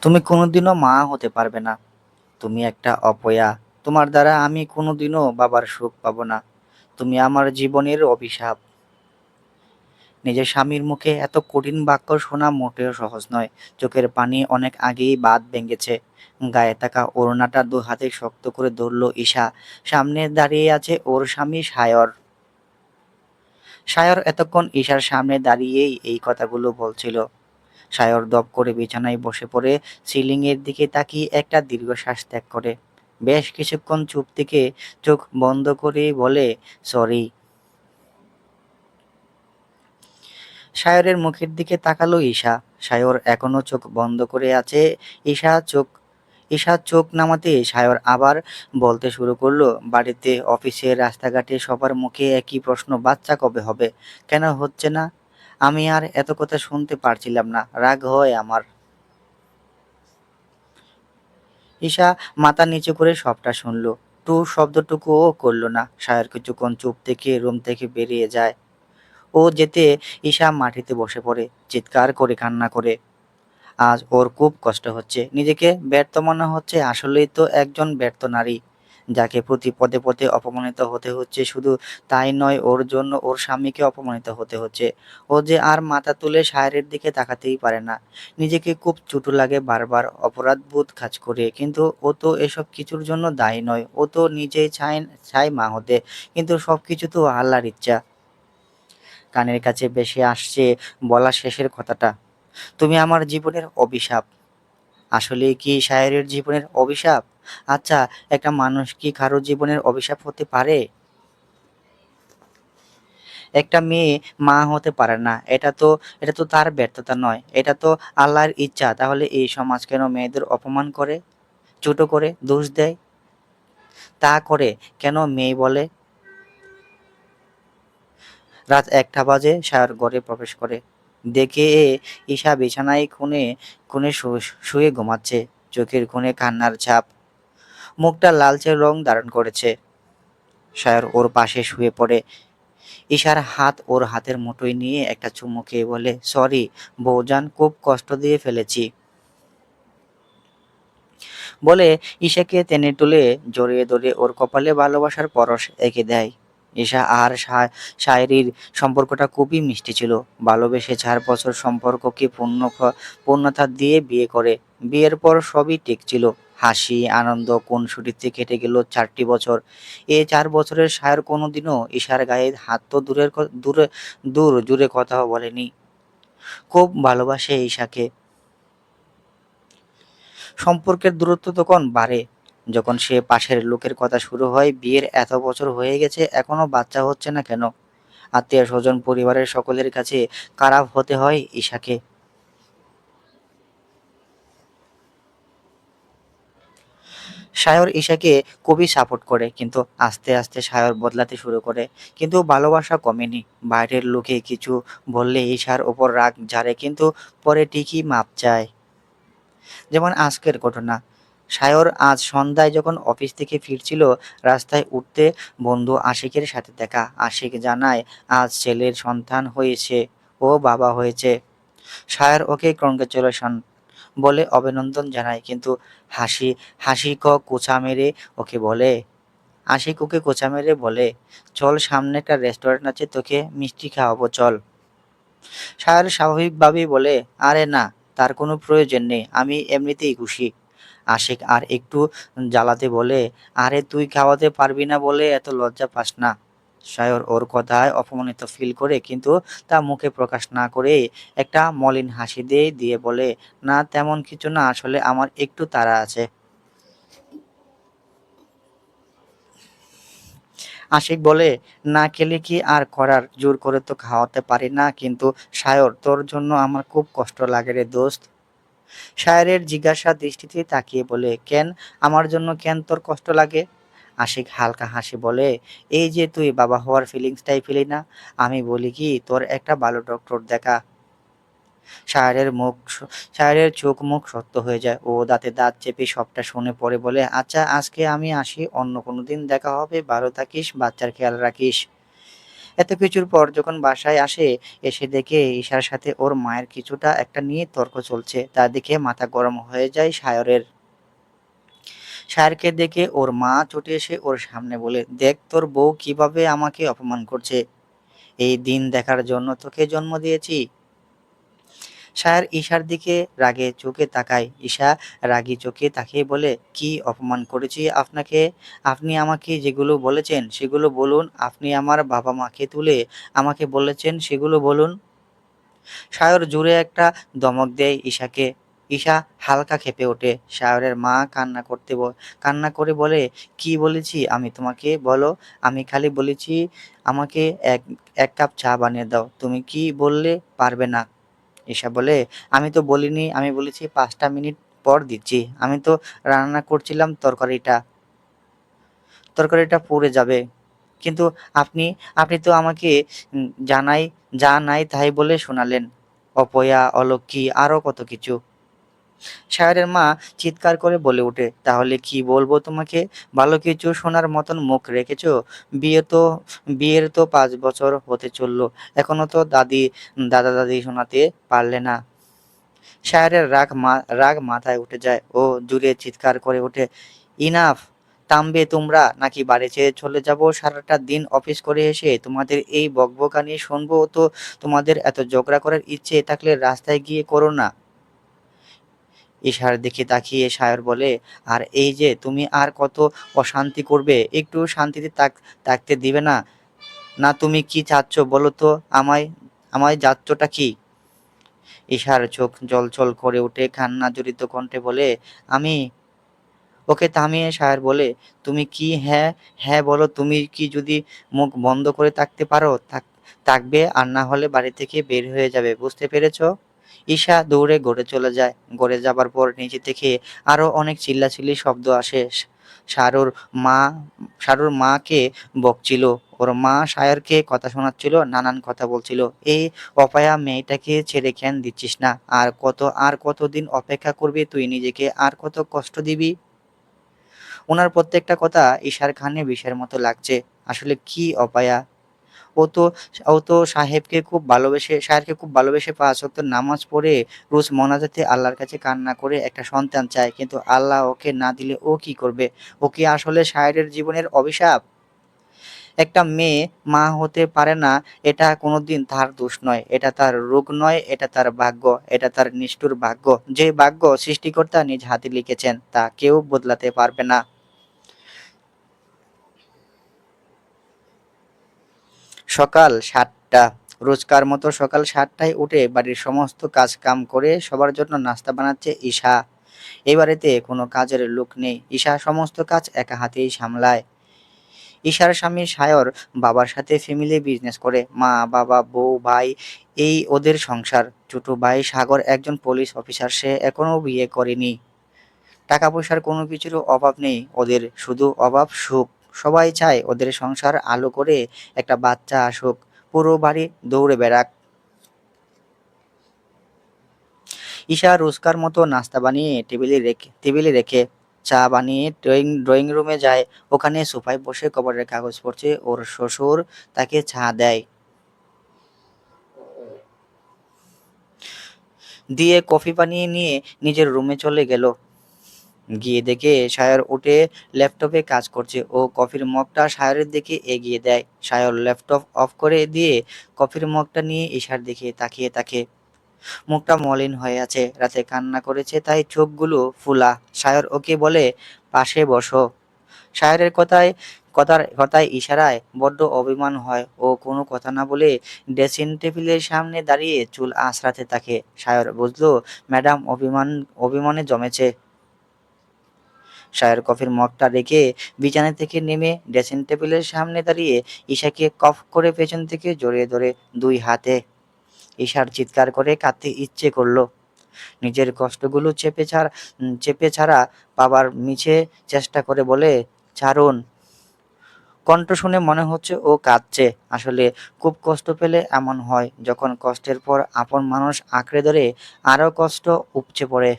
তুমি কোনোদিনও মা হতে পারবে না। তুমি একটা অপয়া। তোমার দ্বারা আমি কোনোদিনও বাবার সুখ পাবো না। তুমি আমার জীবনের অভিশাপ। নিজের স্বামীর মুখে এত কঠিন বাক্য শোনা মোটেও সহজ নয়। চোখের পানি অনেক আগেই বাঁধ ভেঙেছে। গায়ে থাকা ওড়নাটা দু হাতে শক্ত করে ধরল ঈশা। সামনে দাঁড়িয়ে আছে ওর স্বামী সায়র। সায়র এতক্ষণ ঈশার সামনে দাঁড়িয়েই এই কথাগুলো বলছিল। সায়র দপ করে বিছানায় বসে পড়ে সিলিং এর দিকে তাকিয়ে একটা দীর্ঘশ্বাস ত্যাগ করে বেশ কিছুক্ষণ চুপ থেকে চোখ বন্ধ করে বলে, সরি। সায়রের মুখের দিকে তাকালো ঈশা। সায়র এখনো চোখ বন্ধ করে আছে। ঈশা চোখ ঈশা চোখ নামাতে সায়র আবার বলতে শুরু করলো, বাড়িতে, অফিসে, রাস্তাঘাটে সবার মুখে একই প্রশ্ন, বাচ্চা কবে হবে, কেন হচ্ছে না। আমি আর এত কথা শুনতে পারছিলাম না, রাগ হয় আমার। ঈশা মাথা নিচু করে সবটা শুনল। টু শব্দটুকুও করল না। সায়র কিছুক্ষণ চুপ থেকে রুম থেকে বেরিয়ে যায়। ও যেতে ঈশা মাটিতে বসে পড়ে, চিৎকার করে কান্না করে। আজ ওর খুব কষ্ট হচ্ছে, নিজেকে ব্যর্থ মনে হচ্ছে। আসলেই তো একজন ব্যর্থ নারী, যাকে প্রতি পদে পদে অপমানিত হতে হচ্ছে। শুধু তাই নয়, ওর জন্য ওর স্বামীকে অপমানিত হতে হচ্ছে। ও যে আর মাথা তুলে সায়রের দিকে তাকাতেই পারে না। নিজেকে খুব ছোট লাগে, বারবার অপরাধবোধ কাজ করে। কিন্তু ও তো এসব কিছুর জন্য দায়ী নয়। ও তো নিজেই চায় মা হতে, কিন্তু সবকিছু তো আল্লাহর ইচ্ছা। কানের কাছে ভেসে আসছে বলা শেষের কথাটা, তুমি আমার জীবনের অভিশাপ। আসলেই কি শায়েরের জীবনের অভিশাপ? আচ্ছা, একটা মানুষ কি কারো জীবনের অভিশাপ হতে পারে? একটা মেয়ে মা হতে পারে না, এটা তো তার ব্যর্থতা নয়, এটা তো আল্লাহর ইচ্ছা। তাহলে এই সমাজ কেন মেয়েদের অপমান করে, ছোট করে, দোষ দেয়? তা করে কেন মেয়ে বলে? রাত ১টা বাজে, সায়র ঘরে প্রবেশ করে। দেখে ঈশা বিছানায় কোণে কোণে শুয়ে ঘুমাচ্ছে। চোখের কোণে কান্নার ছাপ, মুখটা লালচে রং ধারণ করেছে। সায়র ওর পাশে শুয়ে পড়ে। ঈশার হাত ওর হাতের মুঠোয় নিয়ে একটা চুমু খেয়ে বলে, সরি বউজান, খুব কষ্ট দিয়ে ফেলেছি। বলে ঈশাকে টেনে তুলে জড়িয়ে ধরে ওর কপালে ভালোবাসার পরশ এঁকে দেয়। ঈশা আর শায়রির সম্পর্কটা খুবই মিষ্টি ছিল। ভালোবেসে 4 বছর সম্পর্ককে পূর্ণতা দিয়ে বিয়ে করে। বিয়ের পর সবই ঠিক ছিল। হাসি, আনন্দ, খুনসুটিতে কেটে গেল 4টি বছর। এই 4 বছরের শায়র কোনোদিনও ঈশার গায়ে হাত তো দূর জুড়ে কথাও বলেনি। খুব ভালোবাসে ঈশাকে। সম্পর্কের দূরত্ব তখন বাড়ে যখন সে পাশের লোকের কথা শুরু হয়, বিয়ের এত বছর হয়ে গেছে এখনো বাচ্চা হচ্ছে না কেন। আত্মীয় স্বজন, পরিবারের সকলের কাছে খারাপ হতে হয় ঈশাকে। সায়র ঈশাকে খুবই সাপোর্ট করে, কিন্তু আস্তে আস্তে সায়র বদলাতে শুরু করে। কিন্তু ভালোবাসা কমেনি। বাইরের লোকে কিছু বললে ঈশার ওপর রাগ ঝাড়ে, কিন্তু পরে ঠিকই মাপ চায়। যেমন আজকের ঘটনা। সায়র আজ সন্ধ্যায় যখন অফিস থেকে ফিরছিল, রাস্তায় উঠতে বন্ধু আশিকের সাথে দেখা। আশিক জানায় আজ ছেলের সন্তান হয়েছে, ও বাবা হয়েছে। সায়র ওকে কংগ্রেচুলেশন বলে অভিনন্দন জানায়, কিন্তু হাসি হাসিক কোঁচা মেরে ওকে বলে আশিক ওকে কোঁচা মেরে বলে, চল, সামনে একটা রেস্টুরেন্ট আছে, তোকে মিষ্টি খাওয়াবো, চল। সায়র স্বাভাবিকভাবেই বলে, আরে না, তার কোনো প্রয়োজন নেই, আমি এমনিতেই খুশি। আশিক আর একটু জ্বালাতে বলে, আরে তুই খাওয়াতে পারবি না বলে এত লজ্জা পাস না। সায়র ওর কথায় অপমানিত ফিল করে, কিন্তু তা মুখে প্রকাশ না করে একটা মলিন হাসি দিয়ে বলে, না তেমন কিছু না, আসলে আমার একটু তাড়া আছে। আশিক বলে, না খেলে কি আর করার, জোর করে তো খাওয়াতে পারি না। কিন্তু সায়র, তোর জন্য আমার খুব কষ্ট লাগে রে দোস্ত। সায়রের জিজ্ঞাসা দৃষ্টিতে তাকিয়ে বলে, কেন, আমার জন্য কেন তোর কষ্ট লাগে? আশিক হালকা হাসি বলে, এই যে তুই বাবা হওয়ার ফিলিংসটাই পেলি না। আমি বলি কি, তোর একটা ভালো ডক্টর দেখা। সায়রের চোখ মুখ শক্ত হয়ে যায়। ও দাঁতে দাঁত চেপে সবটা শুনে পরে বলে, আচ্ছা আজকে আমি আসি, অন্য কোনো দিন দেখা হবে, ভালো থাকিস, বাচ্চার খেয়াল রাখিস। এত কিছুর পর যখন বাসায় আসে, এসে দেখে ঈশার সাথে ওর মায়ের কিছুটা একটা নিয়ে তর্ক চলছে। তা দেখে মাথা গরম হয়ে যায় সায়রের। সায়রকে দেখে ওর মা ছুটে এসে ওর সামনে বলে, দেখ তোর বউ কিভাবে আমাকে অপমান করছে, এই দিন দেখার জন্য তোকে জন্ম দিয়েছি। সায়র ঈশার দিকে রাগে চোখে তাকায়। ঈশা রাগী চোখে তাকিয়ে বলে, কি অপমান করেছি আপনাকে? আপনি আমাকে যেগুলো বলেছেন সেগুলো বলুন। আপনি আমার বাবা মাকে তুলে আমাকে বলেছেন সেগুলো বলুন। সায়র জোরে একটা ধমক দেয় ঈশাকে। ঈশা হালকা ক্ষেপে ওঠে। সায়রের মা কান্না করে বলে, কি বলেছি আমি তোমাকে বলো? আমি খালি বলেছি আমাকে এক এক কাপ চা বানিয়ে দাও। তুমি কি বললে পারবে না? ঈশা বলে, আমি তো বলিনি, আমি বলেছি 5টা মিনিট পর দিচ্ছি। আমি তো রান্না করছিলাম, তরকারিটা পুড়ে যাবে। কিন্তু আপনি আপনি তো আমাকে জানাই যা নাই তাই বলে শোনালেন, অপয়া, অলক্ষী, আরো কত কিছু। সায়রের মা চিৎকার করে বলে ওঠে, তাহলে কি বলবো তোমাকে? ভালো কিছু শোনার মতন মুখ রেখেছো? বিয়ে তো বিয়ের তো 5 বছর হতে চললো, এখনো তো দাদা দাদি শোনাতে পারলে না। সায়রের রাগ মাথায় উঠে যায়। ও জুড়ে চিৎকার করে ওঠে, ইনাফ! থামবে তোমরা নাকি বাড়ি ছেড়ে চলে যাব? সারাটা দিন অফিস করে এসে তোমাদের এই বকবকানি শুনবো তো? তোমাদের এত ঝগড়া করার ইচ্ছে থাকলে রাস্তায় গিয়ে করো না। ঈশার দিকে তাকিয়ে সায়র বলে, আর এই যে তুমি আর কত অশান্তি করবে? একটু শান্তিতে থাকতে দিবে না? না তুমি কি চাচ্ছ বলো তো? আমায় আমায় যাচ্ছটা কি? ঈশার চোখ জ্বলজ্বল করে উঠে কান্না জড়িত কণ্ঠে বলে, আমি। ওকে থামিয়ে সায়র বলে, তুমি কি? হ্যাঁ হ্যাঁ বলো, তুমি কি? যদি মুখ বন্ধ করে থাকতে পারো থাকবে, আর না হলে বাড়ি থেকে বের হয়ে যাবে, বুঝতে পেরেছো? ঈশা দৌড়ে ঘরে চলে যায়। ঘরে যাবার পর নিচে থেকে আরো অনেক চিল্লাচিল্লি শব্দ আসে। শারুর মা শারুর মাকে বকছিল। ওর মা সায়রকে কথা শোনাচ্ছিল, নানান কথা বলছিল। এই অপায়া মেয়েটাকে ছেড়ে কেন দিচ্ছিস না? আর কতদিন অপেক্ষা করবি তুই? নিজেকে আর কত কষ্ট দিবি? ওনার প্রত্যেকটা কথা ঈশার কানে বিষের মতো লাগছে। আসলে কি অপায়া! ও তো ও তো সাহেরকে খুব ভালোবেসে 5 ওয়াক্ত নামাজ পড়ে রোজ মোনাজাতে আল্লাহর কাছে কান্না করে একটা সন্তান চায়। কিন্তু আল্লাহ ওকে না দিলে ও কি করবে? ও কি আসলে সাহেরের জীবনের অভিশাপ? একটা মেয়ে মা হতে পারে না, এটা কোনোদিন তার দোষ নয়, এটা তার রোগ নয়, এটা তার ভাগ্য, এটা তার নিষ্ঠুর ভাগ্য। যে ভাগ্য সৃষ্টিকর্তা নিজ হাতে লিখেছেন তা কেউ বদলাতে পারবে না। সকাল 7টা। রোজকার মতো সকাল 7টায় উঠে বাড়ির সমস্ত কাজ কাম করে সবার জন্য নাস্তা বানাচ্ছে ঈশা। এই বাড়িতে কোনো কাজের লোক নেই। ঈশা সমস্ত কাজ একা হাতেই সামলায়। ঈশার স্বামী সায়র বাবার সাথে ফ্যামিলি বিজনেস করে। মা, বাবা, বউ, ভাই, এই ওদের সংসার। ছোট ভাই সাগর একজন পুলিশ অফিসার, সে এখনো বিয়ে করেনি। টাকা পয়সার কোনো কিছুরও অভাব নেই ওদের, শুধু অভাব সুখ। সবাই চায় ওদের সংসার আলো করে একটা বাচ্চা আসুক, পুরো বাড়ি দৌড়ে বেড়াক। ঈশা রোজকার মতো নাস্তা বানিয়ে টেবিলে রেখে চা বানিয়ে ড্রয়িং রুমে যায়। ওখানে সোফায় বসে খবরের কাগজ পড়ছে। ওর শ্বশুর তাকে চা দেয়, দিয়ে কফি বানিয়ে নিয়ে নিজের রুমে চলে গেল। গিয়ে দেখে সায়র উঠে ল্যাপটপে কাজ করছে। ও কফির মগটা সায়রের দিকে এগিয়ে দেয়। সায়র ল্যাপটপ অফ করে দিয়ে কফির মগটা নিয়ে ঈশার দিকে তাকিয়ে থাকে। মুখটা মলিন হয়ে আছে, রাতে কান্না করেছে তাই চোখগুলো ফোলা। সায়র ওকে বলে, পাশে বসো। সায়রের কথায় ইশারায় বড্ড অভিমান হয়। ও কোনো কথা না বলে ড্রেসিং টেবিলের সামনে দাঁড়িয়ে চুল আঁচড়াতে থাকে। সায়র বুঝলো ম্যাডাম অভিমানে জমেছে। সায়র কফির মগটা রেখে বিছানা থেকে নেমে ড্রেসিং টেবিলের সামনে দাঁড়িয়ে ঈশাকে কফ করে পেছন থেকে জড়িয়ে ধরে 2 হাতে। ঈশার চিৎকার করে কাঁদতে ইচ্ছে করলো। নিজের কষ্টগুলো চেপে ছাড়া পাবার মিছে চেষ্টা করে বলে, ছাড়ুন। কণ্ঠ শুনে মনে হচ্ছে ও কাঁদছে। আসলে খুব কষ্ট পেলে এমন হয়, যখন কষ্টের পর আপন মানুষ আঁকড়ে ধরে আরো কষ্ট উপচে পড়ে।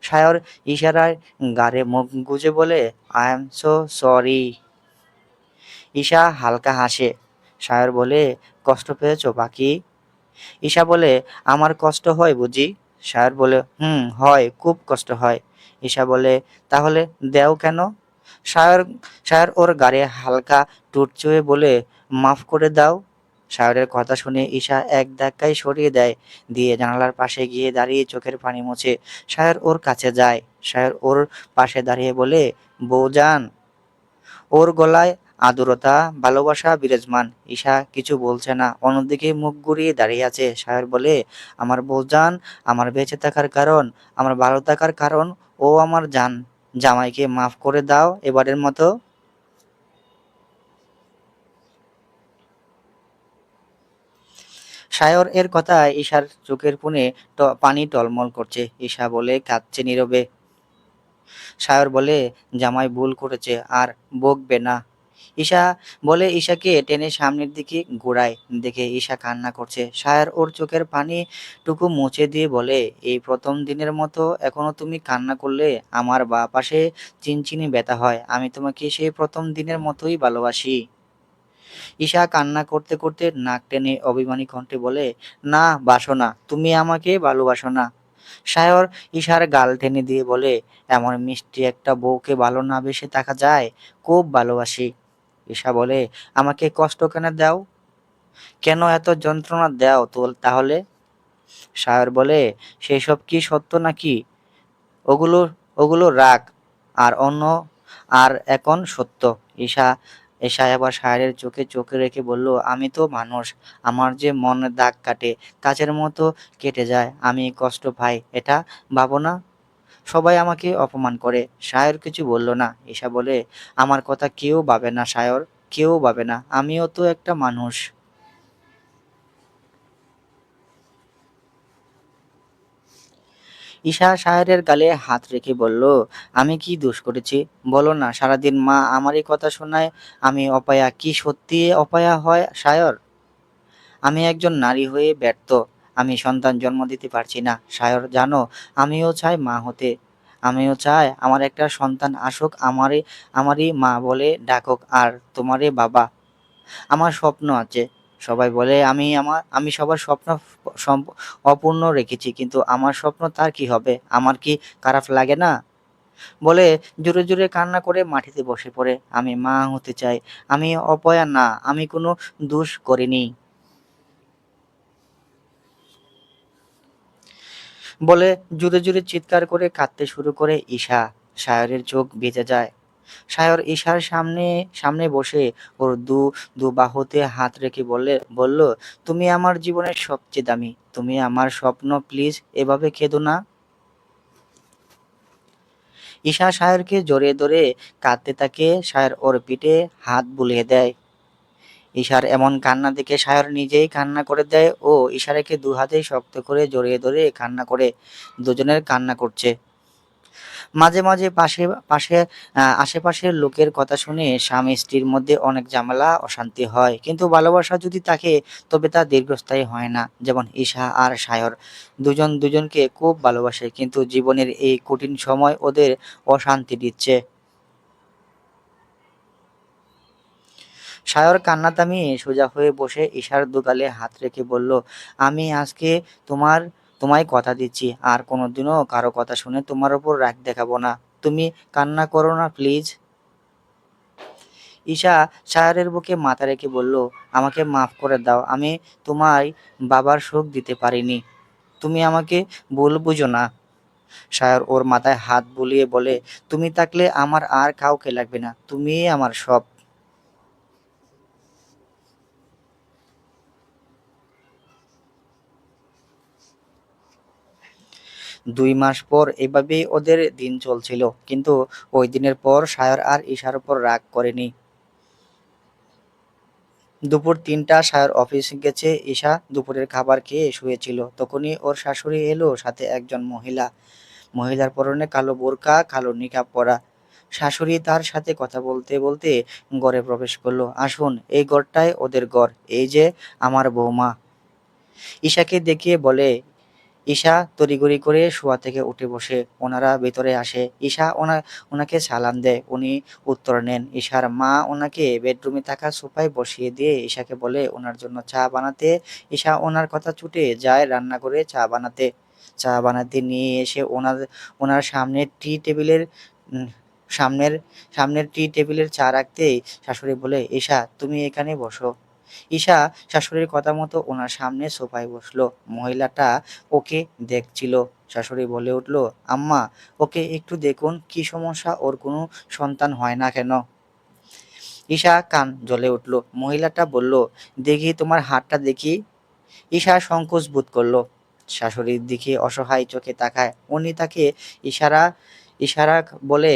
সায়র ইশারায় গাড়ে মুখ গুজে বলে, I am so sorry. Isha হালকা হাসে। সায়র বলে, কষ্ট পেয়েছো পাখি? ঈশা বলে, আমার কষ্ট হয় বুঝি? সায়র বলে, হয়, খুব কষ্ট হয়। ঈশা বলে, তাহলে দেও কেন? সায়র সায়র ওর গাড়ি হালকা টুট চুয়ে বলে, মাফ করে দাও। সায়রের কথা শুনে ঈশা এক ধাক্কায় সরিয়ে দেয়, দিয়ে জানালার পাশে গিয়ে দাঁড়িয়ে চোখের পানি মুছে সায়র ওর কাছে যায়। সায়র ওর পাশে দাঁড়িয়ে বলে, বউজান। ওর গলায় আর্দ্রতা, ভালোবাসা বিরাজমান। ঈশা কিছু বলছে না, অন্যদিকে মুখ ঘুরিয়ে দাঁড়িয়ে আছে। সায়র বলে, আমার বউজান, আমার বেঁচে থাকার কারণ, আমার ভালো থাকার কারণ, ও আমার জান। জামাইকে মাফ করে দাও এবারের মতো। সায়র এর কথায় ঈশার চোখের কোণে পানি টলমল করছে। ঈশা বলে, কাঁদছে নীরবে। সায়র বলে, জামাই ভুল করেছে, আর বকবে না। ঈশা বলে ঈশাকে টেনে সামনের দিকে ঘোরায়। দেখে ঈশা কান্না করছে। সায়র ওর চোখের পানিটুকু মুছে দিয়ে বলে, এই প্রথম দিনের মতো এখনো তুমি কান্না করলে আমার বা পাশে চিনচিনি ব্যথা হয়। আমি তোমাকে সেই প্রথম দিনের মতোই ভালোবাসি। ঈশা কান্না করতে করতে নাক টেনে অভিমানী কণ্ঠে বলে, না বাসো না, তুমি আমাকে ভালোবাসো না। সায়র ঈশার গাল টেনে দিয়ে বলে, এমন মিষ্টি একটা বউকে ভালো না বেসে থাকা যায়? খুব ভালোবাসি। ঈশা বলে, আমাকে কষ্ট কেন দাও? কেন এত যন্ত্রণা দাও তো তাহলে? সায়র বলে, সেসব কি সত্য নাকি? ওগুলো ওগুলো রাগ, আর অন্য, আর এখন সত্য। ঈশা ঈশা এবার সায়রের চোখে চোখে রেখে বলল, আমি তো মানুষ, আমার যে মনে দাগ কাটে, কাচের মতো কেটে যায়, আমি কষ্ট পাই, এটা ভাবো না? সবাই আমাকে অপমান করে। সায়র কিছু বলল না। ঈশা বলে, আমার কথা কেউ ভাবে না সায়র, কেউ ভাবে না, আমিও তো একটা মানুষ। ঈশা সায়রের গালে হাত রেখে বলল, আমি কি দোষ করেছি? বলো না, সারাদিন মা আমারই কথা শোনায়, আমি অপয়া, কি সত্যি অপয়া হয় সায়র? আমি একজন নারী হয়ে ব্যর্থ, আমি সন্তান জন্ম দিতে পারছি না সায়র, জানো? আমিও চাই মা হতে, আমিও চাই আমার একটা সন্তান আসুক, আমারই আমারই মা বলে ডাকুক, আর তোমারই বাবা। আমার স্বপ্ন আছে। সবাই বলে আমি সবার স্বপ্ন অপূর্ণ রেখেছি, কিন্তু আমার স্বপ্ন তার কি হবে? আমার কি খারাপ লাগে না? বলে জোরে জোরে কান্না করে মাটিতে বসে পড়ে। আমি মা হতে চাই, আমি অপয়া না, আমি কোনো দোষ করিনি। বলে জোরে জোরে চিৎকার করে কাঁদতে শুরু করে ঈশা। সায়রের চোখ ভিজে যায়। সায়র ঈশার সামনে সামনে বসে ওর দু দু বাহুতে হাত রেখে বলল, তুমি আমার জীবনের সবচেয়ে দামি, তুমি আমার স্বপ্ন, প্লিজ এভাবে কেঁদো না। ঈশা সায়রকে জড়িয়ে ধরে কাঁদতে থাকে। সায়র ওর পিঠে হাত বুলিয়ে দেয়। ঈশার এমন কান্না দেখে সায়র নিজেই কান্না করে দেয় ও ঈশাকে দু হাতেই শক্ত করে জড়িয়ে ধরে কান্না করে। দুজনের কান্না করছে। মাঝে মাঝে পাশে পাশে আশেপাশের লোকের কথা শুনে স্বামী স্ত্রীর মধ্যে অনেক ঝামেলা অশান্তি হয়, কিন্তু ভালোবাসা যদি থাকে তবে তা দীর্ঘস্থায়ী হয় না। যেমন ঈশা আর সায়র দুজন দুজনকে খুব ভালোবাসে, কিন্তু জীবনের এই কঠিন সময় ওদের অশান্তি দিচ্ছে। সায়র কান্না থামিয়ে সোজা হয়ে বসে ঈশার দুগালে হাত রেখে বলল, আমি আজকে তোমার তোমায় কথা দিচ্ছি, আর কোনোদিনও কারো কথা শুনে তোমার ওপর রাগ দেখাবো না। তুমি কান্না করো না প্লিজ। ঈশা সায়রের বুকে মাথা রেখে বলল, আমাকে মাফ করে দাও, আমি তোমায় বাবার সুখ দিতে পারিনি, তুমি আমাকে ভুল বুঝো না। সায়র ওর মাথায় হাত বুলিয়ে বলে, তুমি থাকলে আমার আর কাউকে লাগবে না, তুমিই আমার সব। 2 মাস পর এভাবেই ওদের দিন চলছিল, কিন্তু ওই দিনের পর সায়র আর ঈশার উপর রাগ করেনি। দুপুর 3টা, সায়র অফিস গেছে, ঈশা দুপুরের খাবার খেয়ে শুয়েছিল। তখনই ওর শাশুড়ি এলো, সাথে একজন মহিলা। মহিলার পরনে কালো বোরকা, কালো নিকাব পরা। শাশুড়ি তার সাথে কথা বলতে বলতে ঘরে প্রবেশ করলো। আসুন, এই ঘরটাই ওদের ঘর, এই যে আমার বৌমা। ঈশাকে দেখিয়ে বলে, ঈশা তড়িঘড়ি করে শোয়া থেকে উঠে বসে ওনারা ভেতরে আসে। ঈশা ওনাকে সালাম দেয়, উনি উত্তর নেন। ঈশার মা ওনাকে বেডরুমে থাকা সোফায় বসিয়ে দিয়ে ঈশাকে বলে ওনার জন্য চা বানাতে। ঈশা ওনার কথা ছুটে যায় রান্নাঘরে চা বানাতে নিয়ে এসে ওনার সামনের টি টেবিলের উম, সামনের সামনের টি টেবিলের চা রাখতেই শাশুড়ি বলে, ঈশা তুমি এখানে বসো। ঈশা শাশুড়ির কথা মতো ওনার সামনে সোফায় বসলো। মহিলাটা ওকে দেখছিল। শাশুড়ি বলে উঠল, আম্মা ওকে একটু দেখুন, কি সমস্যা, ওর কোনো সন্তান হয় না কেন? ঈশা কান জ্বলে উঠল। মহিলাটা বলল, দেখি তোমার হাতটা দেখি। ঈশা সংকোচ বোধ করলো। শাশুড়ির দিকে অসহায় চোখে তাকায়। উনি তাকে ইশারা ইশারা বলে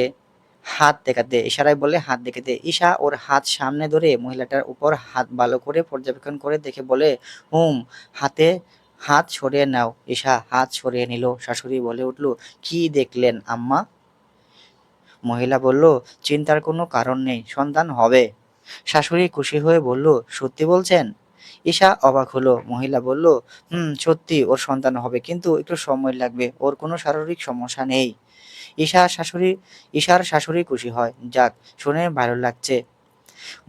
ইশারায় বলে হাত দেখাতে। ঈশা ওর হাত সামনে ধরে মহিলাটার উপর হাত ভালো করে পর্যবেক্ষণ করে দেখে বলে, হুম, হাতে হাত সরিয়ে নাও। ঈশা হাত সরিয়ে নিল। শাশুড়ি বলে উঠল, কি দেখলেন আম্মা? মহিলা বলল, চিন্তার কোনো কারণ নেই, সন্তান হবে। শাশুড়ি খুশি হয়ে বলল, সত্যি বলছেন? ঈশা অবাক হলো। মহিলা বলল, সত্যি ওর সন্তান হবে, কিন্তু একটু সময় লাগবে, ওর কোনো শারীরিক সমস্যা নেই। ঈশা শাশুড়ি ঈশার শাশুড়ি খুশি হয়। যাক, শুনে ভালো লাগছে।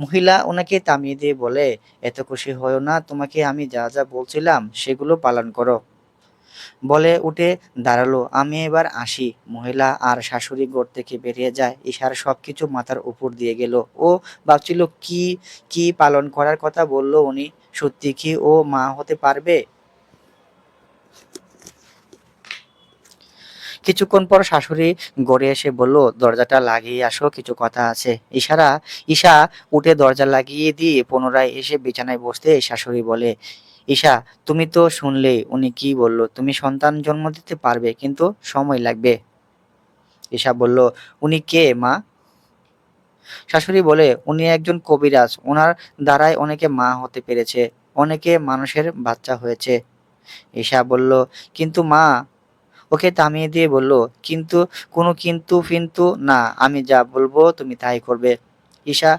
মহিলা ওনাকে থামিয়ে দিয়ে বলে, এত খুশি হয়েও না, তোমাকে আমি যা যা বলছিলাম সেগুলো পালন করো। বলে উঠে দাঁড়ালো, আমি এবার আসি। মহিলা আর শাশুড়ি ঘর থেকে বেরিয়ে যায়। ঈশার সবকিছু মাথার উপর দিয়ে গেল। ও ভাবছিল, কি কি পালন করার কথা বললো উনি, সত্যি কি ও মা হতে পারবে? কিছুক্ষণ পর শাশুড়ি ঘরে এসে বলল, দরজাটা লাগিয়ে আসো, কিছু কথা আছে। ঈশা উঠে দরজা লাগিয়ে দিয়ে পুনরায় এসে বিছানায় বসতে শাশুড়ি বলে, ঈশা তুমি তো শুনলেই উনি কি বললো, তুমি সন্তান জন্ম দিতে পারবে, কিন্তু সময় লাগবে। ঈশা বলল, উনি কে মা? শাশুড়ি বলে, উনি একজন কবিরাজ, ওনার দ্বারাই অনেকে মা হতে পেরেছে, অনেকে মানুষের বাচ্চা হয়েছে। ঈশা বলল, কিন্তু মা, ওকে থামিয়ে দিয়ে বলল, কিন্তু কোনো কিন্তু ফিন্তু না, আমি যা বলবো তুমি তাই করবে। ঈশা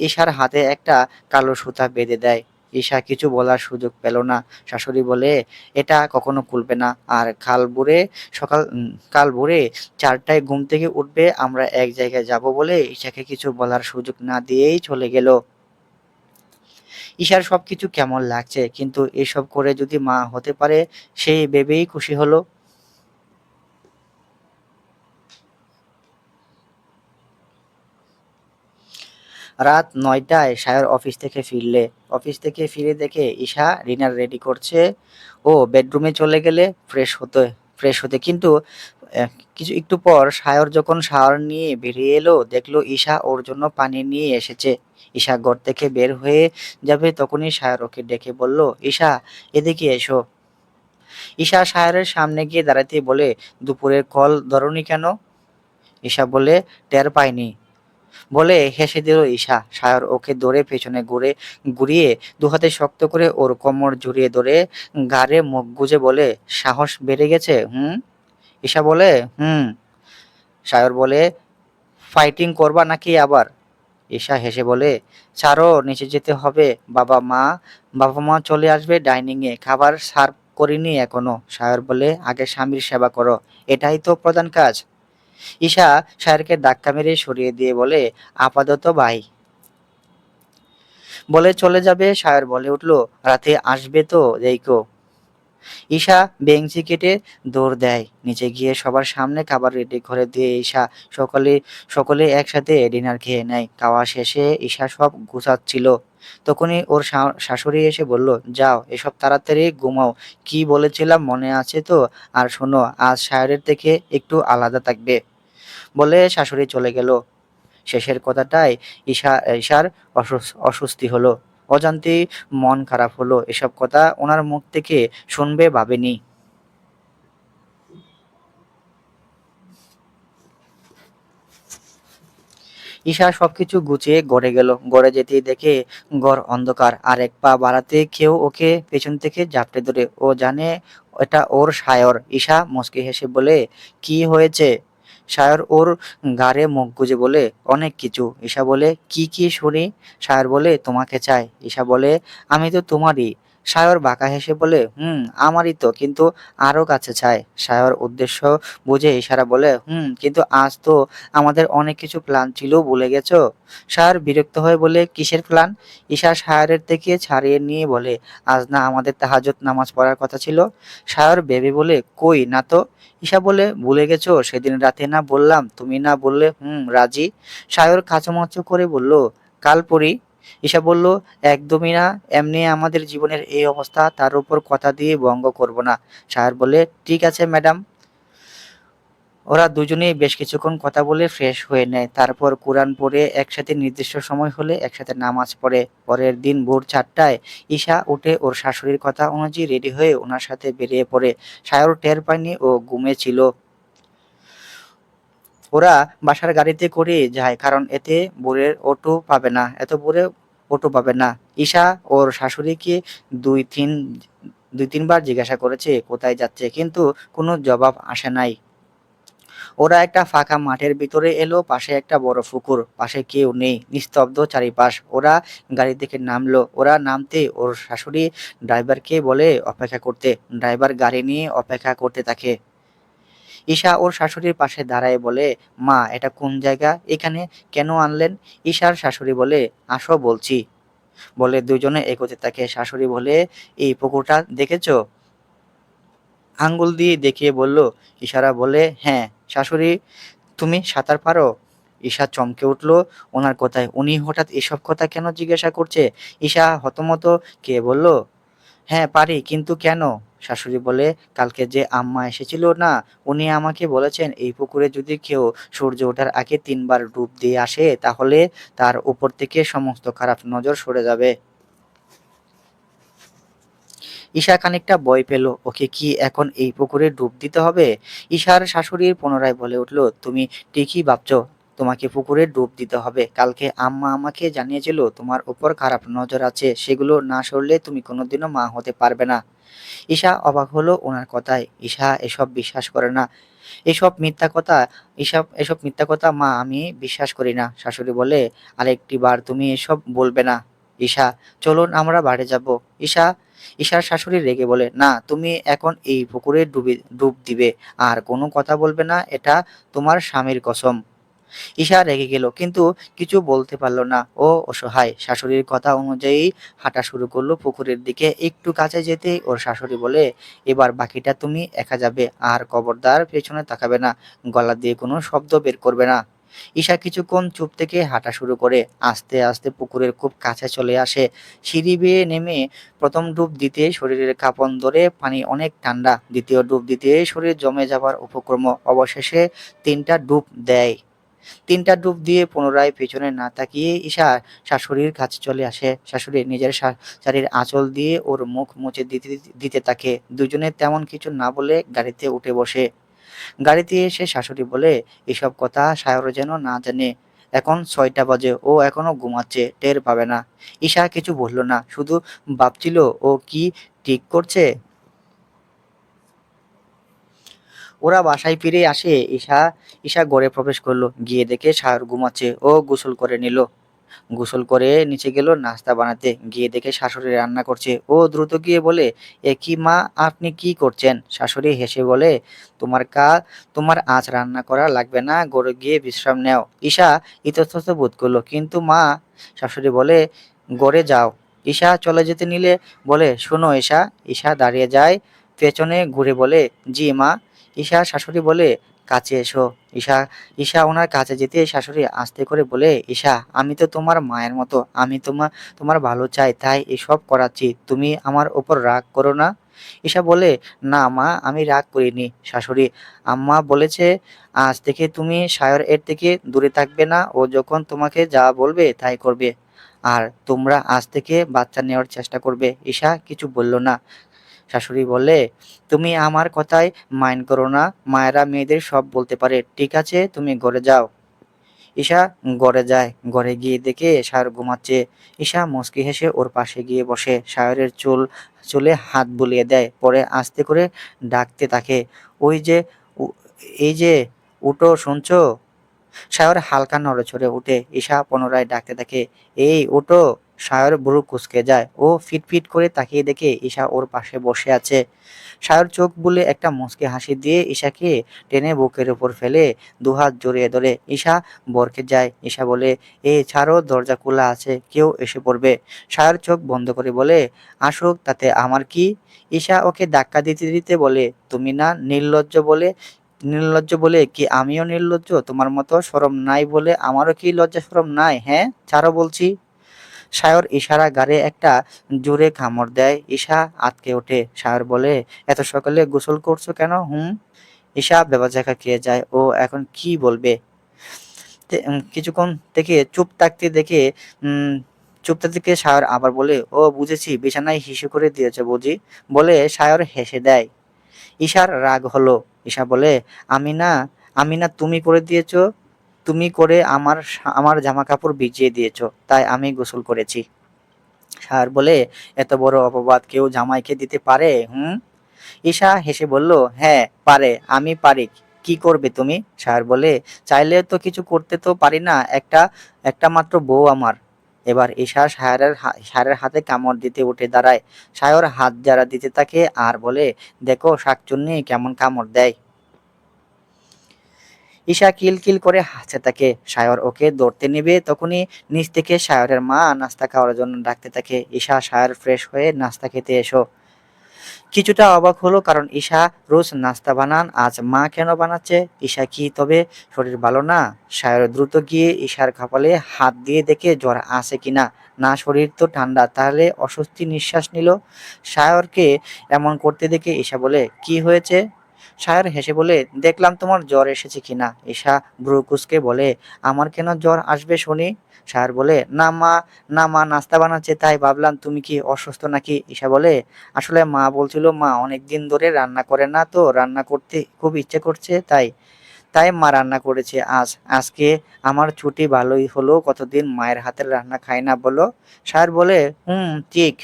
ঈশার হাতে একটা কালো সুতা বেঁধে দেয়। ঈশা কিছু বলার সুযোগ পেল না। শাশুড়ি বলে, এটা কখনো খুলবে না, আর কাল ভোরে 4টায় ঘুম থেকে উঠবে, আমরা এক জায়গায় যাব বলে ঈশাকে কিছু বলার সুযোগ না দিয়েই চলে গেল। ঈশার সবকিছু কেমন লাগছে, কিন্তু এসব করে যদি মা হতে পারে সেই ভেবেই খুশি হলো। রাত ৯টায় সায়র অফিস থেকে ফিরে দেখে ঈশা ডিনার রেডি করছে। ও বেডরুমে চলে গেলে ফ্রেশ হতে, কিন্তু আহ, একটু পর সায়র যখন শাওয়ার নিয়ে বেরিয়ে এলো, দেখলো ঈশা ওর জন্য পানি নিয়ে এসেছে। ঈশা ঘর থেকে বের হয়ে যাবে, তখনই সায়র ওকে ডেকে বলল, ঈশা এদিকে এসো। ঈশা সায়রের সামনে গিয়ে দাঁড়াতেই বলে, দুপুরের কল ধরনি কেন? ঈশা বলে, টের পাইনি বলে হেসে দিল ঈশা। সায়র ওকে ধরে পেছনে ঘুরিয়ে দুহাতে শক্ত করে ওর কোমর জড়িয়ে ধরে ঘাড়ে মুখ গুজে বলে, সাহস বেড়ে গেছে হুম? ঈশা বলে, হুম। সায়র বলে, ফাইটিং করবা নাকি আবার? ঈশা হেসে বলে, ছাড়ো, নিচে যেতে হবে, বাবা মা চলে আসবে ডাইনিং এ, খাবার সার্ভ করিনি এখনো। সায়র বলে, আগে স্বামীর সেবা করো, এটাই তো প্রধান কাজ। ঈশা সায়রকে ধাক্কা মেরে সরিয়ে দিয়ে বলে, আপাতত বাই বলে চলে যাবে। সায়র বলে উঠল, রাতে আসবে তো দেইকো। ঈশা বেঞ্চি কেটে দৌড় দেয় নিচে গিয়ে সবার সামনে খাবার রেডি করে দিয়ে ঈশা সকলে সকলে একসাথে ডিনার খেয়ে নেয়। খাওয়া শেষে ঈশা সব গুছাচ্ছিল, তখনই ওর শাশুড়ি এসে বলল, যাও এসব তাড়াতাড়ি ঘুমাও, কি বলেছিলাম মনে আছে তো? আর শোনো, আজ সায়রের থেকে একটু আলাদা থাকবে। বলে শাশুড়ি চলে গেল। শেষের কথাটায় ঈশার অস্বস্তি হলো। অজান্তেই মন খারাপ হলো। এসব কথা ওনার মুখ থেকে শুনবে ভাবেনি। ঈশা সবকিছু গুছিয়ে ঘরে গেল। ঘরে যেতেই দেখে ঘর অন্ধকার। আর এক পা বাড়াতে কেউ ওকে পেছন থেকে ঝাপটে ধরে। ও জানে এটা ওর সায়র। ঈশা মুচকি হেসে বলে, কি হয়েছে? সায়র ওর ঘাড়ে মুখ গুজে বলে, অনেক কিছু। ঈশা বলে, কি কি শুনি? সায়র বলে, তোমাকে চাই। ঈশা বলে, আমি তো তোমারই। সায়র বাঁকা হেসে বলে, আমারই তো, কিন্তু আরো কাছে চায়। সায়র উদ্দেশ্য বুঝে ইশারা বলে, কিন্তু আজ তো আমাদের অনেক কিছু প্ল্যান ছিল, ভুলে গেছো? সায়র বিরক্ত হয়ে বলে, কিসের প্ল্যান? ঈশা সায়রের থেকে ছাড়িয়ে নিয়ে বলে, আজ না আমাদের তাহাজ্জুদ নামাজ পড়ার কথা ছিল? সায়র বেবি বলে, কই না তো। ঈশা বলে, ভুলে গেছো? সেদিন রাতে না বললাম, তুমি না বললে রাজি। সায়র কাচুমাচু করে বলল, কাল পড়ি। ঈশা বলল, একদমই না, এমনি আমাদের জীবনের এই অবস্থা, তার উপর কথা দিয়ে ভঙ্গ করব না। সায়র বলে, ঠিক আছে ম্যাডাম। ওরা দুজনেই বেশ কিছুক্ষণ কথা বলে ফ্রেশ হয়ে নেয়, তারপর কোরআন পড়ে একসাথে নির্দিষ্ট সময় হলে একসাথে নামাজ পড়ে। পরের দিন ভোর 4টায় ঈশা উঠে ওর শাশুড়ির কথা অনুযায়ী রেডি হয়ে ওনার সাথে বেরিয়ে পড়ে। সায়র টের পায়নি ও ঘুমিয়েছিল। ওরা বাসার গাড়িতে করে যায়, কারণ এতে ভোরের অটো পাবে না, এত ভোরে অটো পাবে না। ঈশা ওর শাশুড়িকে দুই তিন দুই তিনবার জিজ্ঞাসা করেছে কোথায় যাচ্ছে, কিন্তু কোনো জবাব আসে নাই। ওরা একটা ফাঁকা মাঠের ভিতরে এলো, পাশে একটা বড় পুকুর, পাশে কেউ নেই, নিস্তব্ধ চারিপাশ। ওরা গাড়ি থেকে নামলো। ওরা নামতে ওর শাশুড়ি ড্রাইভারকে বলে অপেক্ষা করতে। ড্রাইভার গাড়ি নিয়ে অপেক্ষা করতে থাকে। ঈশা ওর শাশুড়ির পাশে দাঁড়ায় বলে, মা, এটা কোন জায়গা, এখানে কেন আনলেন? ঈশার শাশুড়ি বলে, আসো বলছি। বলে দুজনে এগোতে থাকে। শাশুড়ি বলে, এই পুকুরটা দেখেছো? আঙ্গুল দিয়ে দেখিয়ে বলল। ইশারা বলে, হ্যাঁ। শাশুড়ি, তুমি সাঁতার পারো? ঈশা চমকে উঠল ওনার কথায়। উনি হঠাৎ এসব কথা কেন জিজ্ঞাসা করছে? ঈশা হতমত কে বলল, হ্যাঁ পারি, কিন্তু কেন? শাশুড়ি বলে, কালকে যে আম্মা এসেছিল না, উনি আমাকে বলেছেন এই পুকুরে যদি কেউ সূর্য ওঠার আগে 3বার ডুব দিয়ে আসে, তাহলে তার উপর থেকে সমস্ত খারাপ নজর সরে যাবে। ঈশা খানিকটা ভয় পেল, ওকে কি এখন এই পুকুরে ডুব দিতে হবে? ঈশার শাশুড়ি পুনরায় বলে উঠল, তুমি ঠিকই ভাবছো, তোমাকে পুকুরে ডুব দিতে হবে। কালকে আম্মা আমাকে জানিয়েছিল তোমার উপর খারাপ নজর আছে, সেগুলো না সরলে তুমি কোনোদিনও মা হতে পারবে না। ঈশা অবাক হলো ওনার কথায়। ঈশা এসব বিশ্বাস করে না, এসব মিথ্যা কথা। এসব মিথ্যা কথা মা, আমি বিশ্বাস করি না। শাশুড়ি বলে, আরেকটি বার তুমি এসব বলবে না। ঈশা, চলুন আমরা বাড়ি যাব। ঈশা ঈশার শাশুড়ি রেগে বলে, না, তুমি এখন এই পুকুরে ডুব দিবে আর কোনো কথা বলবে না, এটা তোমার স্বামীর কসম। ঈশা রেগে গেল, কিন্তু কিছু বলতে পারল না। ও অসহায়। শাশুড়ির কথা অনুযায়ী হাঁটা শুরু করলো পুকুরের দিকে। একটু কাছে যেতেই ওর শাশুড়ি বলে, এবার বাকিটা তুমি একা যাবে, আর খবরদার পেছনে তাকাবে না, গলা দিয়ে কোনো শব্দ বের করবে না। ঈশা কিছুক্ষণ চুপ থেকে হাঁটা শুরু করে, আস্তে আস্তে পুকুরের খুব কাছে চলে আসে। সিঁড়ি বেয়ে নেমে প্রথম ডুব দিতে শরীরের কাঁপন ধরে, পানি অনেক ঠান্ডা। দ্বিতীয় ডুব দিতে শরীর জমে যাবার উপক্রম। অবশেষে 3টা ডুব দেয়। 3টা ডুব দিয়ে পুনরায় পেছনে না তাকিয়ে ঈশা শাশুড়ির কাছে চলে আসে। শাশুড়ি নিজের শাড়ির আঁচল দিয়ে ওর মুখ মুছে দিতে দিতে থাকে। দুজনে তেমন কিছু না বলে গাড়িতে উঠে বসে। গাড়িতে এসে শাশুড়ি বলে, এসব কথা সায়র যেন না জানে। এখন 6টা বাজে, ও এখনো ঘুমাচ্ছে, টের পাবে না। ঈশা কিছু বলল না, শুধু ভাবছিল ও কি ঠিক করছে। ওরা বাসায় ফিরে আসে। ঈশা ঈশা ঘরে প্রবেশ করলো, গিয়ে দেখে সায়র ঘুমাচ্ছে। ও গোসল করে নিল। গোসল করে নিচে গেল নাস্তা বানাতে, গিয়ে দেখে শাশুড়ি রান্না করছে। ও দ্রুত গিয়ে বলে, এ কি মা, আপনি কি করছেন? শাশুড়ি হেসে বলে, তোমার তোমার আজ রান্না করা লাগবে না, ঘরে গিয়ে বিশ্রাম নাও। ঈশা ইতস্তত বোধ করলো, কিন্তু মা। শাশুড়ি বলে, ঘরে যাও। ঈশা চলে যেতে নিলে বলে, শোনো ঈশা। ঈশা দাঁড়িয়ে যায়, পেছনে ঘুরে বলে, জি মা। ঈশা শাশুড়ি বলে, কাছে এসো। ঈশা ঈশা ওনার কাছে যেতে শাশুড়ি আস্তে করে বলে, ঈশা, আমি তো তোমার মায়ের মতো, আমি তোমার ভালো চাই, তাই এসব করাচ্ছি, তুমি আমার ওপর রাগ করো না। ঈশা বলে, না মা, আমি রাগ করিনি। শাশুড়ি, আম্মা বলেছে আজ থেকে তুমি সায়র এর থেকে দূরে থাকবে না, ও যখন তোমাকে যা বলবে তাই করবে, আর তোমরা আজ থেকে বাচ্চা নেওয়ার চেষ্টা করবে। ঈশা কিছু বলল না। শাশুড়ি বলে, তুমি আমার কথায় মাইন্ড করো না, মায়েরা মেয়েদের সব বলতে পারে, ঠিক আছে তুমি ঘরে যাও। ঈশা ঘরে যায়। ঘরে গিয়ে দেখে সায়র ঘুমাচ্ছে। ঈশা মুচকি হেসে ওর পাশে গিয়ে বসে, সায়রের চুলে হাত বুলিয়ে দেয়, পরে আস্তে করে ডাকতে থাকে, ওই যে, উ- এই যে, উঠো, শুনছো? সায়র হালকা নড়েচড়ে উঠে। ঈশা পুনরায় ডাকতে থাকে, এই উঠো। সায়র ভ্রু কুঁচকে যায়। ও ফিটফিট করে তাকিয়ে দেখে ঈশা ওর পাশে বসে আছে। সায়র চোখ বুলে একটা মুচকি হাসি দিয়ে ঈশাকে টেনে বুকের উপর ফেলে দুহাত জড়িয়ে ধরে। ঈশা বরকে যায়। ঈশা বলে, এ ছাড়ো, দরজা খোলা আছে, কেউ এসে পড়বে। সায়র চোখ বন্ধ করে বলে, আসুক, তাতে আমার কি? ঈশা ওকে ধাক্কা দিতে দিতে বলে, তুমি না নির্লজ্জ বলে, নির্লজ্জ বলে কি আমিও নির্লজ্জ? তোমার মতো শরম নাই বলে আমারও কি লজ্জা শরম নাই? হ্যাঁ, ছাড়ো বলছি। সায়র ইশারা গাড়ে একটা জোরে কামড় দেয়। ঈশা আঁতকে ওঠে। সায়র বলে, এত সকালে গোসল করছো কেন? হুম। ঈশা বেবাজাকা খেয়ে যায়। ও এখন কি বলবে? কিছুক্ষণ থেকে চুপ থাকতে দেখে উম চুপ থাকতে দেখে সায়র আবার বলে, ও বুঝেছি, বিছানায় হিসু করে দিয়েছে বুঝি। বলে সায়র হেসে দেয়। ঈশার রাগ হলো। ঈশা বলে, আমি না, আমি না, তুমি করে দিয়েছো। তুমি করে আমার জামা কাপড় ভিজিয়ে দিয়েছো, তাই আমি গোসল করেছি। সায়র বলে, এত বড় অপবাদ কেউ জামাইকে দিতে পারে? হুম। ঈশা হেসে বলল, হ্যাঁ পারে, আমি পারি। কি করবে তুমি? সায়র বলে, চাইলে তো কিছু করতে তো পারি না, একটা একটা মাত্র বউ আমার। এবার ঈশা সায়রের হাতে কামড় দিতে উঠে দাঁড়ায়। সায়র হাত জারা দিতে থাকে আর বলে, দেখো শাকচুন্নি কেমন কামড় দেয়। ঈশা কিলকিল করে হাসতে থাকে। সায়র ওকে ধরতে নিবে, তখনই নিচ থেকে সায়রের মা নাস্তা খাওয়ার জন্য ডাকতে থাকে, ঈশা, সায়র ফ্রেশ হয়ে নাস্তা খেতে এসো। কিছুটা অবাক হলো, কারণ ঈশা রোজ নাস্তা বানান, আজ মা কেন বানাচ্ছে? ঈশা কি তবে শরীর ভালো না? সায়র দ্রুত গিয়ে ঈশার কপালে হাত দিয়ে দেখে জ্বর আছে কিনা। না, শরীর তো ঠান্ডা। তাহলে অস্বস্তি নিঃশ্বাস নিল। সায়রকে এমন করতে দেখে ঈশা বলে, কি হয়েছে? সায়র হেসে বলে, দেখলাম তোমার জ্বর এসেছে কিনা। ঈশা ভ্রু কুঁচকে বলে, আমার কেন জ্বর আসবে শুনি? সায়র বলে, না মা, না মা নাস্তা বানাচ্ছে, তাই ভাবলাম তুমি কি অসুস্থ নাকি। ঈশা বলে, আসলে মা বলছিল মা অনেকদিন ধরে রান্না করে না, তো রান্না করতে খুব ইচ্ছে করছে, তাই তাই মা রান্না করেছে আজ। আজকে আমার ছুটি, ভালোই হলো, কতদিন মায়ের হাতের রান্না খাই না বলো। সায়র বলে, হুম, ঠিক।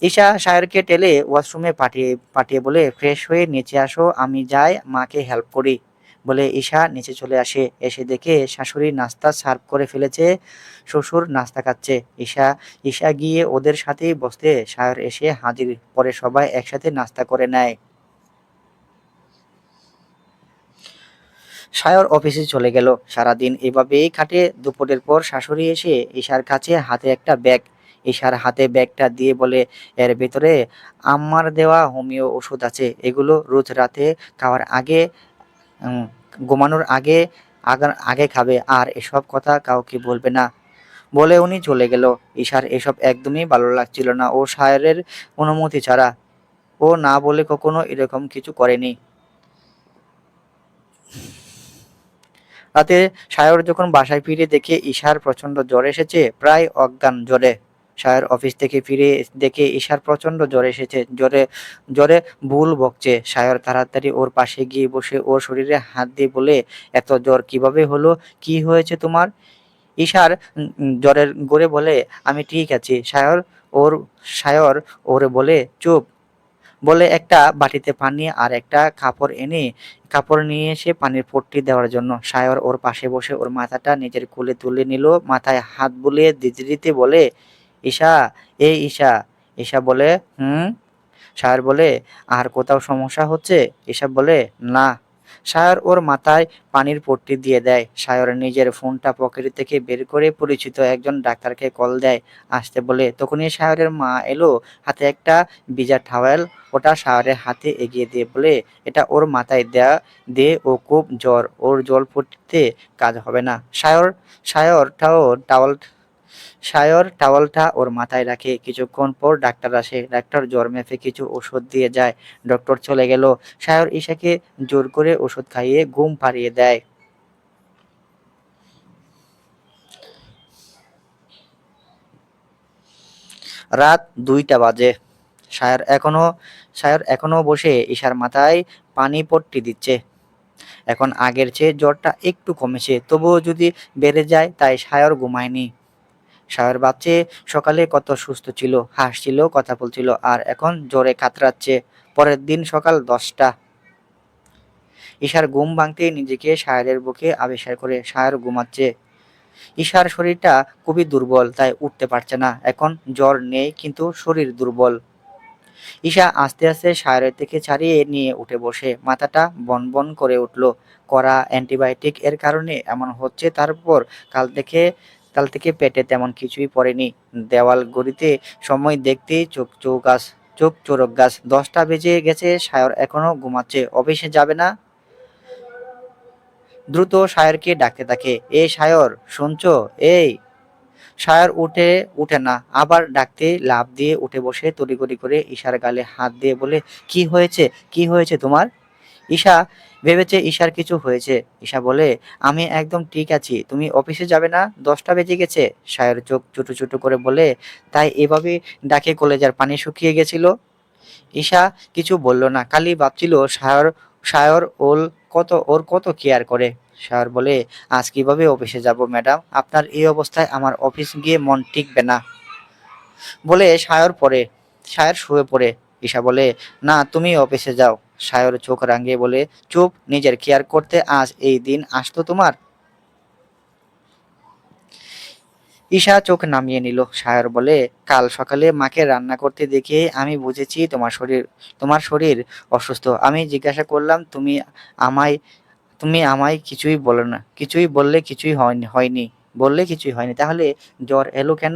ঈশা সায়রকে টেলে ওয়াশরুমে পাঠিয়ে পাঠিয়ে বলে, ফ্রেশ হয়ে নিচে আসো, আমি যাই মাকে হেল্প করি। বলে ঈশা নিচে চলে আসে। এসে দেখে শাশুড়ি নাস্তা সার্ভ করে ফেলেছে, শ্বশুর নাস্তা খাচ্ছে। ঈশা ঈশা গিয়ে ওদের সাথেই বসতে সায়র এসে হাজির। পরে সবাই একসাথে নাস্তা করে নেয়। সায়র অফিসে চলে গেল। সারাদিন এভাবেই কাটে। দুপুরের পর শাশুড়ি এসে ঈশার কাছে হাতে একটা ব্যাগ, ঈশার হাতে ব্যাগটা দিয়ে বলে, এর ভেতরে আম্মার দেওয়া হোমিও ওষুধ আছে, এগুলো রোজ রাতে খাওয়ার আগে, উম, ঘুমানোর আগে, আগে খাবে, আর এসব কথা কাউকে বলবে না। বলে উনি চলে গেল। ঈশার এসব একদমই ভালো লাগছিল না। ও সায়রের অনুমতি ছাড়া ও না বলে কখনো এরকম কিছু করেনি। রাতে সায়র যখন বাসায় ফিরে দেখে ঈশার প্রচন্ড জ্বর এসেছে, প্রায় অজ্ঞান জ্বরে। সায়র অফিস থেকে ফিরে দেখে ঈশার প্রচন্ড জ্বর এসেছে, জ্বরে জ্বরে ভুল বকছে। সায়র তাড়াতাড়ি ওর পাশে গিয়ে বসে ওর শরীরে হাত দিয়ে বলে, এত জ্বর কিভাবে হলো? কি হয়েছে তোমার? ঈশার জ্বরের গড়ে বলে, আমি ঠিক আছি। ওর সায়র ওরে বলে, চুপ। বলে একটা বাটিতে পানি আর একটা কাপড় এনে কাপড় নিয়ে এসে পানির পট্টি দেওয়ার জন্য। সায়র ওর পাশে বসে ওর মাথাটা নিজের কোলে তুলে নিল, মাথায় হাত বুলিয়ে দিতে দিতে বলে, ঈশা, এই ঈশা। ঈশা বলে, হুম। সায়র বলে, আর কোথাও সমস্যা হচ্ছে? ঈশা বলে, না। সায়র ওর মাথায় পানির পট্টি দিয়ে দেয়। সায়র নিজের ফোনটা পকেট থেকে বের করে পরিচিত একজন ডাক্তারকে কল দেয়, আসতে বলে। তখনই সায়রের মা এলো, হাতে একটা ভিজা টাওয়েল। ওটা সায়রের হাতে এগিয়ে দিয়ে বলে, এটা ওর মাথায় দেয়া দে, ও খুব জ্বর, ওর জল পড়তে কাজ হবে না। সায়র টাওয়াল সায়র টাওয়ালটা ওর মাথায় রাখে। কিছুক্ষণ পর ডাক্তার আসে। ডাক্তার জ্বর মেপে কিছু ওষুধ দিয়ে যায়। ডক্টর চলে গেল। সায়র ঈশাকে জোর করে ওষুধ খাইয়ে ঘুম পাড়িয়ে দেয়। রাত 2টা বাজে। সায়র এখনো সায়র এখনো বসে ঈশার মাথায় পানি পট্টি দিচ্ছে। এখন আগের চেয়ে জ্বরটা একটু কমেছে, তবুও যদি বেড়ে যায়, তাই সায়র ঘুমায়নি। সায়র ভাবছে, সকালে কত সুস্থ ছিল, হাসছিল, কথা বলছিল, আর এখন জ্বরে কাতরাচ্ছে। পরের দিন সকাল 10টা। ঈশার ঘুম ভাঙতেই নিজেকে সায়রের বুকে আবিষ্কার করে। সায়র ঘুমাচ্ছে। ঈশার শরীরটা খুবই দুর্বল, তাই উঠতে পারছে না। এখন জ্বর নেই কিন্তু শরীর দুর্বল। ঈশা আস্তে আস্তে সায়রের থেকে ছাড়িয়ে নিয়ে উঠে বসে। মাথাটা বনবন করে উঠল। কড়া অ্যান্টিবায়োটিক এর কারণে এমন হচ্ছে, তারপর কাল থেকে কাল থেকে পেটে তেমন কিছুই পড়েনি। দেওয়াল ঘড়িতে সময় দেখতেই চোখ চোরক গাছ। 10টা বেজে গেছে, সায়র এখনো ঘুমাচ্ছে। অফিসে যাবে না? দ্রুত সায়রকে ডাকতে থাকে। এ সায়র, শুনছো? এই সায়র উঠে না, আবার ডাকতে লাফ দিয়ে উঠে বসে তড়িঘড়ি করে ঈশার গালে হাত দিয়ে বলে, কি হয়েছে? কি হয়েছে তোমার? ঈশা ভেবেছে ঈশার কিছু হয়েছে। ঈশা বলে, আমি একদম ঠিক আছি। তুমি অফিসে যাবে না? 10টা বেজে গেছে। সায়র চোখ ছোট ছোট করে বলে, তাই এভাবে ডাকে কলেজার পানি শুকিয়ে গেছিল? ঈশা কিছু বলল না, খালি ভাবছিল সায়র সায়র ওর কত কেয়ার করে। সায়র বলে, আজ কিভাবে অফিসে যাব ম্যাডাম? আপনার এই অবস্থায় আমার অফিস গিয়ে মন টিকবে না। বলে সায়র শুয়ে পড়ে। ঈশা বলে, না, তুমি অফিসে যাও। সায়র চোখ রাঙিয়ে বলে, চুপ, নিজের কেয়ার করতে আজ এই দিন আসতো তোমার? ঈশা চোখ নামিয়ে নিল। সায়র বলে, কাল সকালে মাকে রান্না করতে দেখে আমি বুঝেছি তোমার শরীর অসুস্থ। আমি জিজ্ঞাসা করলাম, আমায় আমায় কিছুই বলো না, কিছুই বললে কিছুই হয়নি বললে কিছুই হয়নি, তাহলে জ্বর এলো কেন?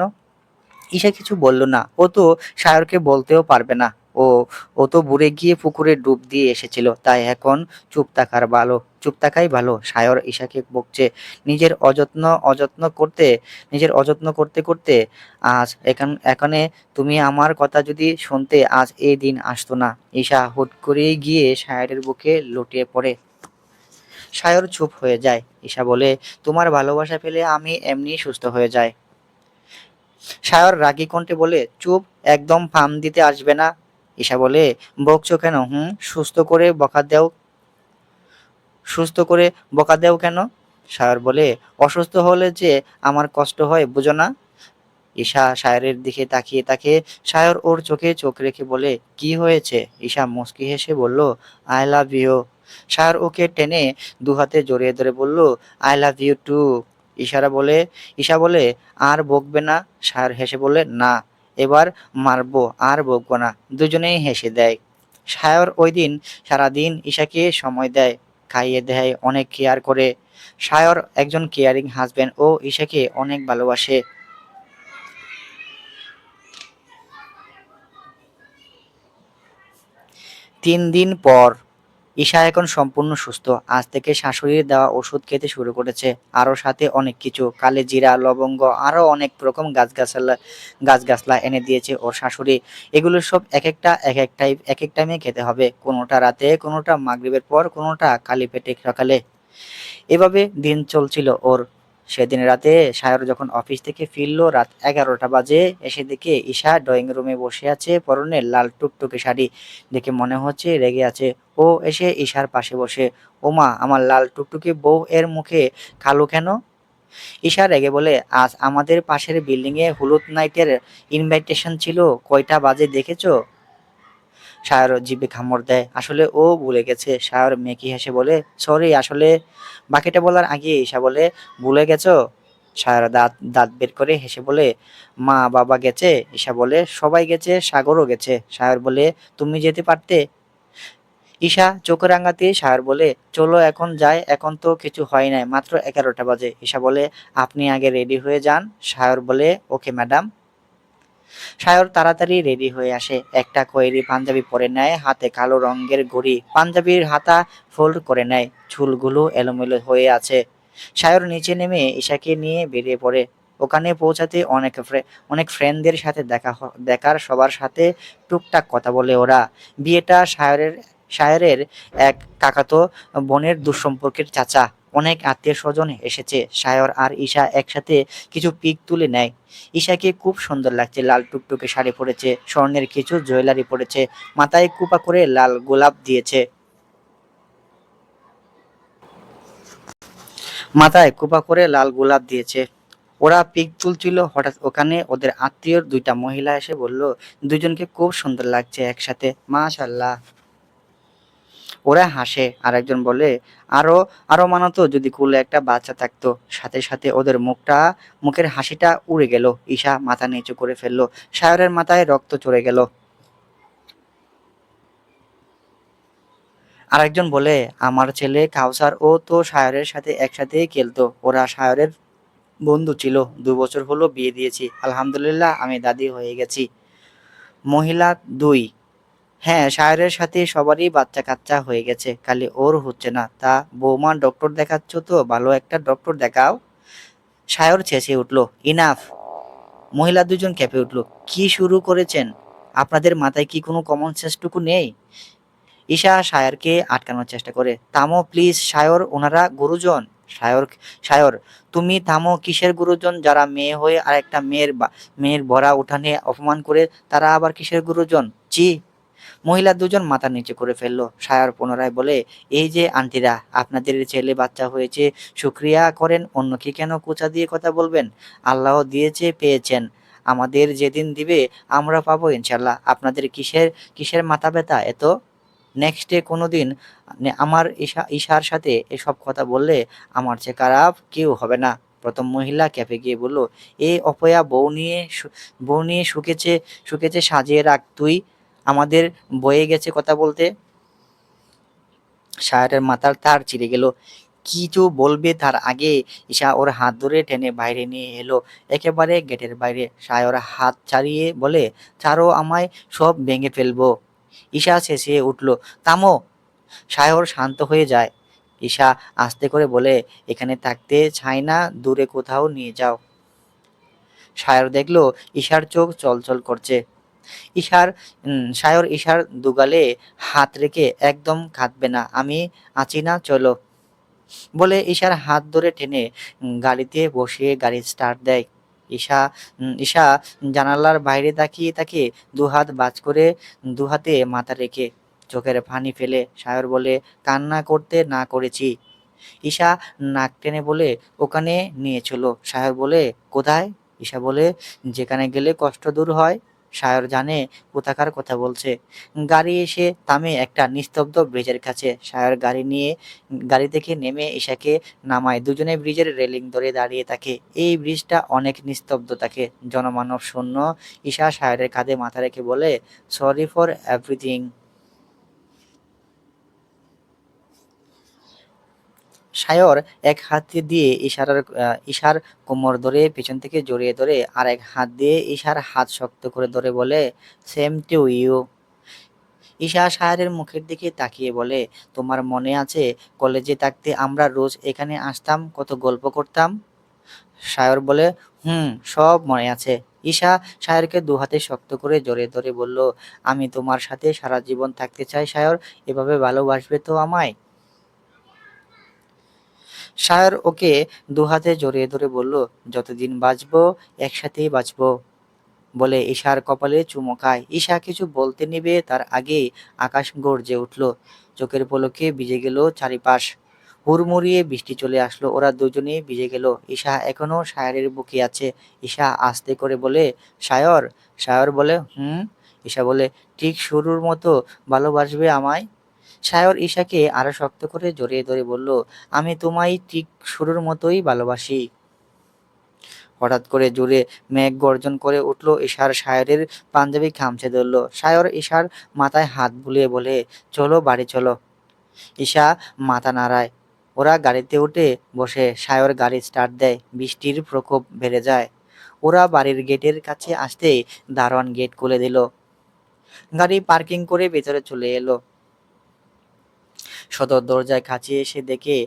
ঈশা কিছু বলল না। ও তো সায়রকে বলতেও পারবে না। ও ও তো বুড়ে গিয়ে পুকুরে ডুব দিয়ে এসেছিল, তাই এখন চুপ থাকাই ভালো। সায়র ঈশাকে বকছে, নিজের অযত্ন অযত্ন করতে নিজের অযত্ন করতে করতে আজ এখানে তুমি আমার কথা যদি শুনতে, আজ এই দিন আসতো না। ঈশা হুট করে গিয়ে সায়রের বুকে লুটিয়ে পড়ে। সায়র চুপ হয়ে যায়। ঈশা বলে, তোমার ভালোবাসা পেলে আমি এমনি সুস্থ হয়ে যাই। সায়র রাগী কণ্ঠে বলে, চুপ, একদম ফার্ম দিতে আসবে না। ঈশা বলে, বকছো কেন? সুস্থ করে বকা দেও কেন? সায়র বলে, অসুস্থ হলে যে আমার কষ্ট হয়, বুঝো না? ঈশা সায়রের দিকে তাকিয়ে থাকে। সায়র ওর চোখে চোখ রেখে বলে, কি হয়েছে? ঈশা মুচকি হেসে বলল, আই লাভ ইউ। সায়র ওকে টেনে দুহাতে জড়িয়ে ধরে বলল, I love you too. Isha বলে, আর বকবে না? সায়র হেসে বলে, না, এবার মারবো, আর বকবো না। দুজনেই হেসে দেয়। সায়র ওই দিন সারাদিন ঈশাকে সময় দেয়, খাইয়ে দেয়, অনেক কেয়ার করে। সায়র একজন কেয়ারিং হাজবেন্ড ও ঈশাকে অনেক ভালোবাসে। 3 দিন পর ঈশা এখন সম্পূর্ণ সুস্থ। আজ থেকে শাশুড়ির দেওয়া ওষুধ খেতে শুরু করেছে। আরও সাথে অনেক কিছু, কালেজিরা, লবঙ্গ, আরও অনেক রকম গাছগাছলা এনে দিয়েছে ওর শাশুড়ি। এগুলো সব এক এক টাইমে খেতে হবে। কোনোটা রাতে, কোনোটা মাগরিবের পর, কোনোটা খালি পেটে সকালে। এভাবে দিন চলছিল ওর। সেদিন রাতে সায়র যখন অফিস থেকে ফিরল, রাত 11টা বাজে। এসে দেখে ঈশা ড্রয়িং রুমে বসে আছে, পরনে লাল টুকটুকে শাড়ি। দেখে মনে হচ্ছে রেগে আছে। ও এসে ঈশার পাশে বসে, ওমা, আমার লাল টুকটুকে বউ এর মুখে কালো কেন? ঈশা রেগে বলে, আজ আমাদের পাশের বিল্ডিং এ হলুদ নাইটের ইনভাইটেশন ছিল, কয়টা বাজে দেখেছো? সায়র জিভে কামড় দেয়। আসলে ও ভুলে গেছে। সায়র মেকি হেসে বলে, সরি, আসলে। বাকিটা বলার আগে ঈশা বলে, ভুলে গেছো? সায়র দাঁত দাঁত বের করে হেসে বলে, মা বাবা গেছে। ঈশা বলে, সবাই গেছে, সাগরও গেছে। সায়র বলে, তুমি যেতে পারতে। ঈশা চোখ রাঙাতে সায়র বলে, চলো এখন যাই, এখন তো কিছু হয় নাই, মাত্র 11টা বাজে। ঈশা বলে, আপনি আগে রেডি হয়ে যান। সায়র বলে, ওকে ম্যাডাম। সায়র তাড়াতাড়ি রেডি হয়ে আসে। একটা খয়েরি পাঞ্জাবি পরে নেয়, হাতে কালো রঙের ঘড়ি। পাঞ্জাবির হাতা ফোল্ড করে নেয়, চুলগুলো এলোমেলো হয়ে আছে। সায়র নিচে নেমে ঈশাকে নিয়ে বেরিয়ে পড়ে। ওখানে পৌঁছাতে অনেক ফ্রেন্ডদের সাথে দেখার, সবার সাথে টুকটাক কথা বলে ওরা। বিয়েটা সায়রের এক কাকাতো বোনের দুঃসম্পর্কের চাচা। অনেক আত্মীয় স্বজন এসেছে। সায়র আর ঈশা একসাথে কিছু পিক তুলে নেয়। ঈশাকে খুব সুন্দর লাগছে। লাল টুকটুকে শাড়ি পরেছে, স্বর্ণের কিছু জুয়েলারি পরেছে, মাথায় কুপা করে লাল গোলাপ দিয়েছে। ওরা পিক তুলছিল, হঠাৎ ওখানে ওদের আত্মীয়র 2টা মহিলা এসে বলল, দুজনকে খুব সুন্দর লাগছে একসাথে, মাশাআল্লাহ। ওরা হাসে। আরেকজন বলে, আরো আরো মানাতো যদি কোলে একটা বাচ্চা থাকতো। সাথে সাথে ওদের মুখের হাসিটা উড়ে গেল। ঈশা মাথা নিচু করে ফেললো। সায়রের মাথায় রক্ত চড়ে গেল। আরেকজন বলে, আমার ছেলে কাউসার ও তো সায়রের সাথে একসাথেই খেলতো। ওরা সায়রের বন্ধু ছিল। 2 বছর হলো বিয়ে দিয়েছি। আলহামদুলিল্লাহ আমি দাদি হয়ে গেছি। মহিলা 2: হ্যাঁ, শায়রের সাথে সবারই বাচ্চা কাচ্চা হয়ে গেছে, খালি ওর হচ্ছে না। তা বৌমা, ডক্টর দেখাচ্ছ তো, ভালো একটা ডক্টর দেখাও। শায়র চেঁচিয়ে উঠল, ইনাফ। মহিলা 2জন কেঁপে উঠল। কি শুরু করেছেন? আপনাদের মাথায় কি কোনো কমন সেন্সটুকু নেই? ঈশা শায়রকে আটকানোর চেষ্টা করে, থামো প্লিজ শায়র, ওনারা গুরুজন। শায়র শায়র তুমি থামো। কিসের গুরুজন? যারা মেয়ে হয়ে আর একটা মেয়ের ভরা উঠানে অপমান করে, তারা আবার কিসের গুরুজন? জি। মহিলা 2জন মাথা নিচু করে ফেললো। শায়র পুনরায় বলে, এই যে আন্টিরা, আপনাদের ছেলে বাচ্চা হয়েছে, শুক্রিয়া করেন, অন্যকে কেন কোঁচা দিয়ে কথা বলবেন? আল্লাহ দিয়েছে, পেয়েছেন। আমাদের যেদিন দিবে আমরা পাবো ইনশাল্লাহ। আপনাদের কিসের কিসের মাথা ব্যথা এত? নেক্সট ডে কোনোদিন আমার ঈশার সাথে এসব কথা বললে আমার চেয়ে খারাপ কেউ হবে না। প্রথম মহিলা ক্যাফে গিয়ে বলল, এ অপয়া, বউ নিয়ে শুকেছে শুকেছে সাজিয়ে রাখ তুই। আমাদের বয়ে গেছে কথা বলতে। শায়রের মাথার তার ছিঁড়ে গেল। কিছু বলবে তার আগে ঈশা ওর হাত ধরে টেনে বাইরে নিয়ে এলো, একেবারে গেটের বাইরে। শায়র হাত ছাড়িয়ে বলে, ছাড়ো আমায়, সব ভেঙে ফেলবো। ঈশা চেঁচিয়ে উঠল, থামো। শায়র শান্ত হয়ে যায়। ঈশা আস্তে করে বলে, এখানে থাকতে চাই না, দূরে কোথাও নিয়ে যাও। শায়র দেখলো ঈশার চোখ চলচল করছে। শায়র ঈশার দুগালে হাত রেখে, একদম কাঁদবে না, আমি আছি না, চলো। বলে ঈশার হাত ধরে টেনে গাড়িতে বসিয়ে গাড়ি স্টার্ট দেয়। ঈশা জানালার বাইরে তাকিয়ে তাকিয়ে দুহাত বাজ করে, দুহাতে মাথা রেখে চোখের পানি ফেলে শায়র বলে, কান্না করতে না করেছি। ঈশা নাক টেনে বলে, ওখানে নিয়ে চলো। শায়র বলে, কোথায়? ঈশা বলে, যেখানে গেলে কষ্ট দূর হয়। শায়র জানে কোথাকার কথা বলছে। গাড়ি এসে থামে একটা নিস্তব্ধ ব্রিজের কাছে। শায়র গাড়ি থেকে নেমে ঈশাকে নামায়। দুজনে ব্রিজের রেলিং ধরে দাঁড়িয়ে থাকে। এই ব্রিজটা অনেক নিস্তব্ধ থাকে, জনমানব শূন্য। ঈশা শায়রের কাঁধে মাথা রেখে বলে, সরি ফর এভরিথিং। শায়র এক হাত দিয়ে ঈশার কোমর ধরে পেছন থেকে জড়িয়ে ধরে, আর এক হাত দিয়ে ঈশার হাত শক্ত করে ধরে বলে, সেম টু ইউ। ঈশা শায়রের মুখের দিকে তাকিয়ে বলে, তোমার মনে আছে কলেজে থাকতে আমরা রোজ এখানে আসতাম, কত গল্প করতাম? শায়র বলে, হুম, সব মনে আছে। ঈশা শায়রকে দুহাতে শক্ত করে জড়িয়ে ধরে বলল, আমি তোমার সাথে সারা জীবন থাকতে চাই শায়র, এভাবে ভালোবাসবে তো আমায়? শায়র ওকে দুহাতে জড়িয়ে ধরে বলল, যতদিন বাঁচবো একসাথেই বাঁচবো। বলে ঈশার কপালে চুমু খায়। ঈশা কিছু বলতে নিবে তার আগেই আকাশ গর্জে উঠল। চোখের পলকে ভিজে গেল চারিপাশ। হুড়মুড়িয়ে বৃষ্টি চলে আসলো। ওরা দুজনেই ভিজে গেল। ঈশা এখনো শায়রের বুকে আছে। ঈশা আস্তে করে বলে, শায়র। শায়র বলে, হুম। ঈশা বলে, ঠিক শুরুর মতো ভালোবাসবে আমায়? শায়র ঈশাকে আরো শক্ত করে জড়িয়ে ধরে বলল, আমি তোমায় ঠিক শুরুর মতোই ভালোবাসি। হঠাৎ করে জোরে মেঘ গর্জন করে উঠল। ঈশার শায়রের পাঞ্জাবি খামচে ধরল। শায়র ঈশার মাথায় হাত বুলিয়ে বলে, চলো বাড়ি চলো। ঈশা মাথা নাড়ায়। ওরা গাড়িতে উঠে বসে। শায়র গাড়ি স্টার্ট দেয়। বৃষ্টির প্রকোপ বেড়ে যায়। ওরা বাড়ির গেটের কাছে আসতেই দারোয়ান গেট খুলে দিল। গাড়ি পার্কিং করে ভেতরে চলে এলো। সদর দরজায় কাছে এসে দেখে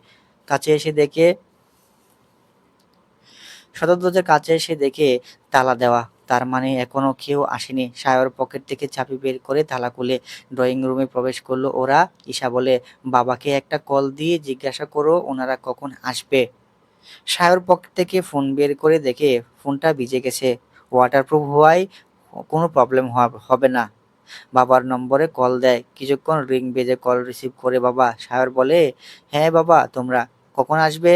সদর দরজার কাছে এসে দেখে তালা দেওয়া। তার মানে এখনো কেউ আসেনি। শায়র পকেট থেকে চাবি বের করে তালা খুলে ড্রয়িং রুমে প্রবেশ করলো ওরা। ঈশা বলে, বাবাকে একটা কল দিয়ে জিজ্ঞাসা করো ওনারা কখন আসবে। শায়র পকেট থেকে ফোন বের করে দেখে ফোনটা ভিজে গেছে। ওয়াটারপ্রুফ হওয়ায় কোনো প্রবলেম হবে না। বাবার নম্বরে কল দেয়। কিছুক্ষণ রিং বেজে কল রিসিভ করে বাবা। শায়র বলে, হ্যাঁ বাবা, তোমরা কখন আসবে?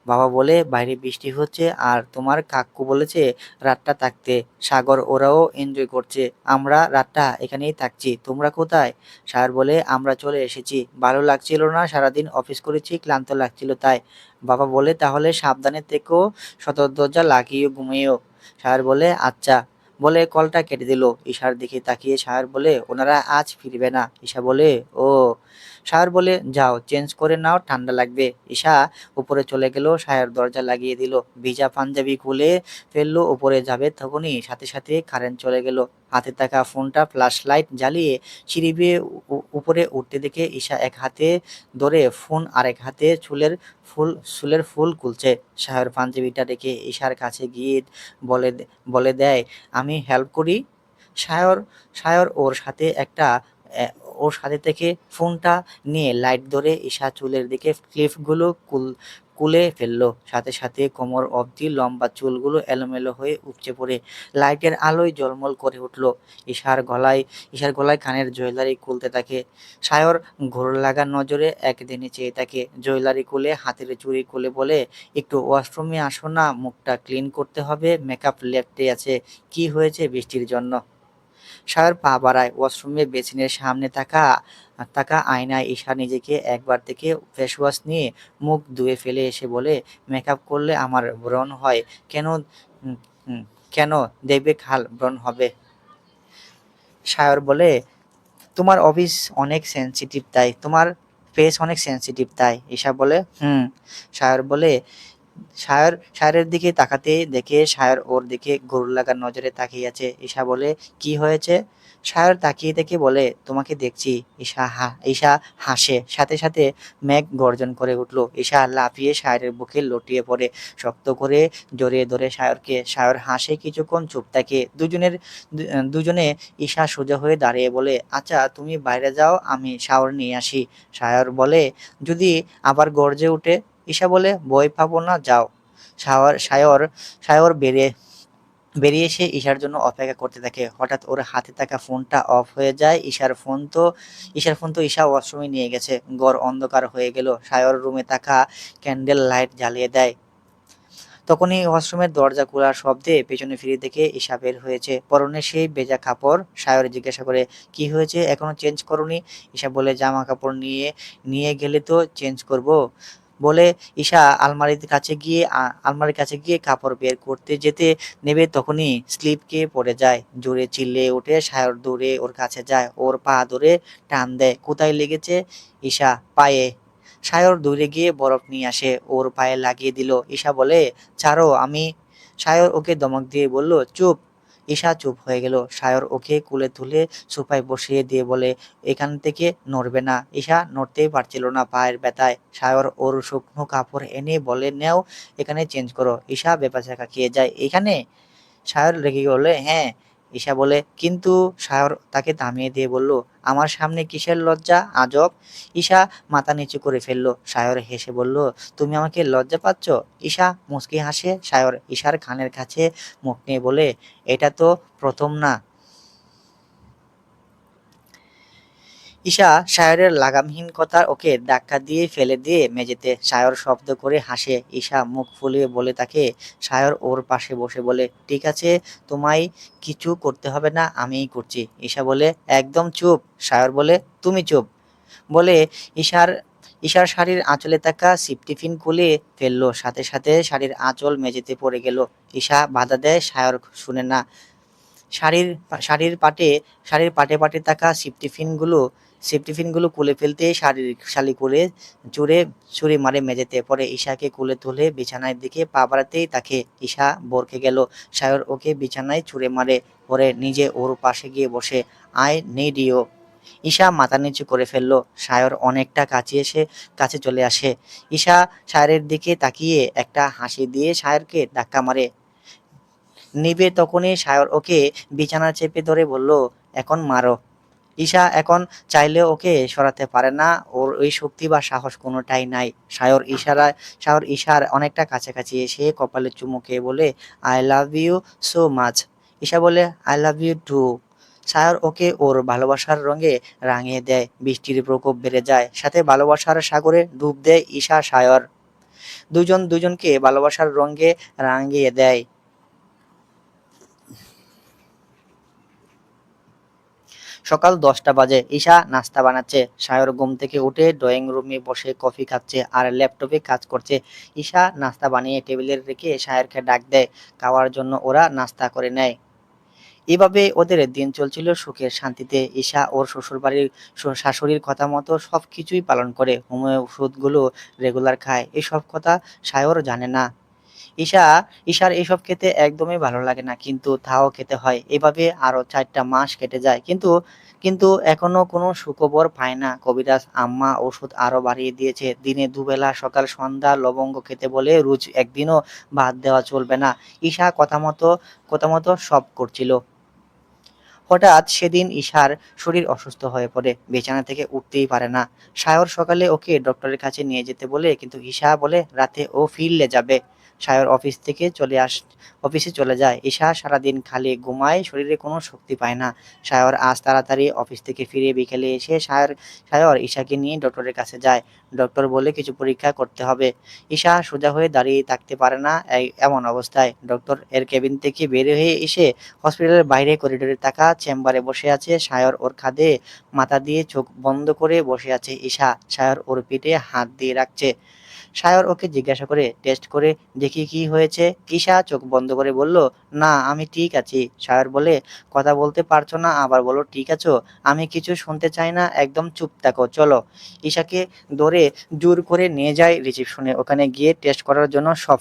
বাবা বলে বাইরে বৃষ্টি হচ্ছে আর তোমার কাকু বলেছে রাতটা থাকতে। সাগর ওরাও এনজয় করছে, আমরা রাতটা এখানেই থাকছি, তোমরা কোথায়? সাগর বলে আমরা চলে এসেছি, ভালো লাগছিল না, সারাদিন অফিস করেছি, ক্লান্ত লাগছিল তাই। বাবা বলে তাহলে সাবধানে থেকো, সদর দরজা লাগিয়ে ঘুমিও। সাগর বলে আচ্ছা, বলে কলটা কেটে দিল। ঈশার দিকে তাকিয়ে সাগর বলে ওনারা আজ ফিরবে না। ঈশা বলে ও। সাগর বলে যাও চেঞ্জ করে নাও, ঠান্ডা লাগবে। ঈশা উপরে চলে গেল, সায়ার দরজা লাগিয়ে দিল, ভিজা পাঞ্জাবি খুলে ফেললো, উপরে যাবে তখনই সাথে সাথে কারেন্ট চলে গেল। হাতে থাকা ফোনটা ফ্ল্যাশ লাইট জ্বালিয়ে সিঁড়ি বেয়ে উপরে উঠতে দেখে ঈশা এক হাতে ধরে ফোন, আরেক হাতে চুলের ফুল খুলছে। সায়র পাঞ্জাবিটা রেখে ঈশার কাছে গিয়ে বলে দেয় আমি হেল্প করি। সায়র সায়র আহ, ওর সাথে থেকে ফোনটা নিয়ে লাইট ধরে ঈশা চুলের দিকে ক্লিপগুলো খুলে ফেললো, সাথে সাথে কোমর অবধি লম্বা চুলগুলো এলোমেলো হয়ে উপচে পড়ে লাইটের আলোয় ঝলমল করে উঠলো। ঈশার গলায় কানের জুয়েলারি খুলতে থাকে। সায়র ঘোর লাগা নজরে একদিনে চেয়ে থাকে, জুয়েলারি খুলে হাতের চুড়ি খুলে বলে একটু ওয়াশরুমে আসো না, মুখটা ক্লিন করতে হবে, মেকআপ লেপ্টে আছে। কি হয়েছে বৃষ্টির জন্য? সায়র পা বাড়ায়, ওয়াশরুমে বেসিনের সামনে থাকা থাকা আয়নায় ঈশা নিজেকে একবার থেকে ফেস ওয়াশ নিয়ে মুখ ধুয়ে ফেলে এসে বলে মেকআপ করলে আমার ব্রণ হয় কেন? উম, উম, কেন? দেখবে খাল ব্রণ হবে। সায়র বলে তোমার অফিস অনেক সেনসিটিভ তাই, তোমার ফেস অনেক সেনসিটিভ তাই। ঈশা বলে হুম। সায়র বলে সায়রের দিকে তাকাতে দেখে সায়র ওর দিকে ঘুর লাগা নজরে তাকিয়ে আছে। ঈশা বলে কি হয়েছে? সায়র তাকিয়ে দেখে বলে তোমাকে দেখছি। ঈশা হাসে, সাথে সাথে মেঘ গর্জন করে উঠলো। ঈশা লাফিয়ে সায়রের বুকে লটিয়ে পড়ে, শক্ত করে জড়িয়ে ধরে সায়রকে। সায়র হাসে, কিছুক্ষণ চুপ থাকে দুজনে। ঈশা সোজা হয়ে দাঁড়িয়ে বলে আচ্ছা তুমি বাইরে যাও, আমি শাওয়ার নিয়ে আসি। সায়র বলে যদি আবার গর্জে ওঠে? ঈশা বলে ভয় পাবো না, যাও। সায়র সায়র সায়র বেরিয়ে এসে ঈশার জন্য অপেক্ষা করতে থাকে। হঠাৎ ওর হাতে থাকা ফোনটা অফ হয়ে যায়। ঈশার ফোন তো ঈশা ওয়াশরুমে নিয়ে গেছে। ঘর অন্ধকার হয়ে গেল। সায়র রুমে থাকা ক্যান্ডেল লাইট জ্বালিয়ে দেয়। তখনই ওয়াশরুমের দরজা খোলার শব্দে পেছনে ফিরে দেখে ঈশা বের হয়েছে, পরনে সেই ভেজা কাপড়। সায়র জিজ্ঞাসা করে কি হয়েছে, এখনো চেঞ্জ করোনি? ঈশা বলে জামা কাপড় নিয়ে নিয়ে গেলে তো চেঞ্জ করব। বলে ঈশা আলমারির কাছে গিয়ে কাপড় বের করতে যেতে নেবে, তখনই স্লিপকে পড়ে যায়। জোরে চিল্লিয়ে ওঠে। সায়র দৌড়ে ওর কাছে যায়, ওর পা ধরে টান দেয়। কোথায় লেগেছে? ঈশা পায়ে। সায়র দৌড়ে গিয়ে বরফ নিয়ে আসে, ওর পায়ে লাগিয়ে দিল। ঈশা বলে ছাড়ো আমি। সায়র ওকে ধমক দিয়ে বলল চুপ। ঈশা চুপ হয়ে গেল। সায়র ওকে কোলে তুলে সোফায় বসিয়ে দিয়ে বলে এখান থেকে নড়বে না। ঈশা নড়তেই পারছিল না পায়ের ব্যথায়। সায়র ওর শুকনো কাপড় এনে বলে নেও, এখানে চেঞ্জ করো। ঈশা বেপাচাকা খেয়ে যায়। এখানে? সায়র রেগে বলে হ্যাঁ। ঈশা বলে কিন্তু। সায়র তাকে থামিয়ে দিয়ে বলল আমার সামনে কিসের লজ্জা, আজব। ঈশা মাথা নিচু করে ফেললো। সায়র হেসে বলল তুমি আমাকে লজ্জা পাচ্ছ? ঈশা মুচকি হাসে। সায়র ঈশার কানের কাছে মুখ নিয়ে বলে এটা তো প্রথম না। ঈশা সায়রের লাগামহীন কথা ওকে ধাক্কা দিয়ে ফেলে দিয়ে মেঝেতে। সায়র শব্দ করে হাসে। ঈশা মুখ ফুলিয়ে বলে তাকে। সায়র ওর পাশে বসে বলে ঠিক আছে, তোমায় কিছু করতে হবে না, আমিই করছি। ঈশা বলে একদম চুপ। সায়র বলে তুমি চুপ। বলে ঈশার ঈশার শাড়ির আঁচলে থাকা সিপটিফিন খুলে ফেললো, সাথে সাথে শাড়ির আঁচল মেঝেতে পড়ে গেল। ঈশা বাধা দেয়, সায়র শুনে না। শাড়ির শাড়ির পাটে শাড়ির পাটে পাটে থাকা সেফটিপিনগুলো খুলে ফেলতে শালি করে জোরে ছুরি মারে মেঝেতে। পরে ঈশাকে কোলে তুলে বিছানার দিকে পা বাড়াতেই তাকে ঈশা বরকে গেল। সায়র ওকে বিছানায় ছুঁড়ে মারে, পরে নিজে ওর পাশে গিয়ে বসে। I need you. ঈশা মাথা নিচু করে ফেললো। সায়র অনেকটা কাছে চলে আসে। ঈশা সায়রের দিকে তাকিয়ে একটা হাসি দিয়ে সায়রকে ধাক্কা মারে। নিবে তখনই সায়র ওকে বিছানা চেপে ধরে বলল এখন মারো। ঈশা এখন চাইলেও ওকে সরাতে পারে না, ওর ওই শক্তি বা সাহস কোনোটাই নাই। সায়র ঈশার অনেকটা কাছাকাছি এসে কপালে চুমু খেয়ে বলে I love you so much. Isha বলে I love you too. Sayar ওকে ওর ভালোবাসার রঙে রাঙিয়ে দেয়। বৃষ্টির প্রকোপ বেড়ে যায়, সাথে ভালোবাসার সাগরে ডুব দেয় ঈশা সায়র। দুজন দুজনকে ভালোবাসার রঙে রাঙিয়ে দেয়। সকাল 10টা বাজে, ঈশা নাস্তা বানাচ্ছে। সায়র ঘুম থেকে উঠে ড্রয়িং রুমে বসে কফি খাচ্ছে আর ল্যাপটপে কাজ করছে। ঈশা নাস্তা বানিয়ে টেবিলে রেখে সায়রকে ডাক দেয়। খাওয়ার জন্য ওরা নাস্তা করে নেয়। এভাবে ওদের দিন চলছিল সুখে শান্তিতে। ঈশা ওর শ্বশুরবাড়ির শাশুড়ির কথা মতো সবকিছুই পালন করে। হোমিও ওষুধগুলো রেগুলার খায়। এসব কথা সায়র জানে না। ঈশা ঈশার এসব খেতে একদমই ভালো লাগে না, কিন্তু তাও খেতে হয়। এভাবে আরো 4টা মাস কেটে যায়, কিন্তু এখনো কোনো সুখবর পায় না। কবিরাজ আম্মা ওষুধ আরো বাড়িয়ে দিয়েছে। দিনে দুবেলা সকাল সন্ধ্যা লবঙ্গ খেতে বলে, রোজ একদিনও ভাত দেওয়া চলবে না। ঈশা কথা মতো সব করছিল। হঠাৎ সেদিন ঈশার শরীর অসুস্থ হয়ে পড়ে, বিছানা থেকে উঠতেই পারে না। সায়র সকালে ওকে ডক্টরের কাছে নিয়ে যেতে বলে, কিন্তু ঈশা বলে রাতে ও ফিরলে যাবে। সায়র অফিসে চলে যায়। ঈশা সারাদিন খালি ঘুমায়, শরীরে কোনো শক্তি পায় না। সায়র আজ তাড়াতাড়ি অফিস থেকে ফিরে বিকেলে এসে সায়র ঈশাকে নিয়ে ডক্টরের কাছে যায়। ডক্টর বলে কিছু পরীক্ষা করতে হবে। ঈশা সোজা হয়ে দাঁড়িয়ে থাকতে পারে না এমন অবস্থায়। ডক্টর এর কেবিন থেকে বের হয়ে এসে হসপিটালের বাইরে করিডোরে থাকা চেম্বারে বসে আছে। সায়র ওর কাঁধে মাথা দিয়ে চোখ বন্ধ করে বসে আছে ঈশা। সায়র ওর পিঠে হাত দিয়ে রাখছে। সায়র ওকে জিজ্ঞাসা করে, টেস্ট করে দেখি কি হয়েছে? ঈশা চোখ বন্ধ করে বলল, না আমি ঠিক আছি। সায়র বলে, কথা বলতে পারছো না আবার বলো ঠিক আছো? আমি কিছু শুনতে চাই না, একদম চুপ থাকো, চলো। ঈশাকে ধরে জোর করে নিয়ে যায় রিসেপশনে। ওখানে গিয়ে টেস্ট করার জন্য সব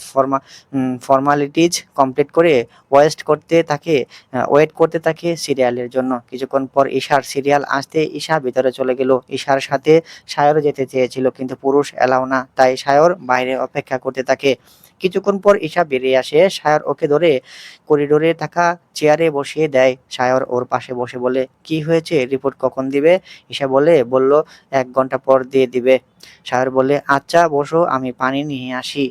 ফর্মালিটিজ কমপ্লিট করে ওয়েট করতে থাকে সিরিয়ালের জন্য। কিছুক্ষণ পর ঈশার সিরিয়াল আসতে ঈশা ভিতরে চলে গেল। ঈশার সাথে সায়রও যেতে চেয়েছিল, কিন্তু পুরুষ এলাও না, তাই সায়র বাইরে অপেক্ষা করতে থাকে। কিছুক্ষণ পর ঈশা বেরিয়ে আসে। সায়র ওকে ধরে করিডোরে থাকা চেয়ারে বসিয়ে দেয়। সায়র ওর পাশে বসে বলে, কি হয়েছে, রিপোর্ট কখন দিবে? ঈশা বলল 1 ঘন্টা পর দিয়ে দিবে। সায়র বলে, আচ্ছা বসো, আমি পানি নিয়ে আসি।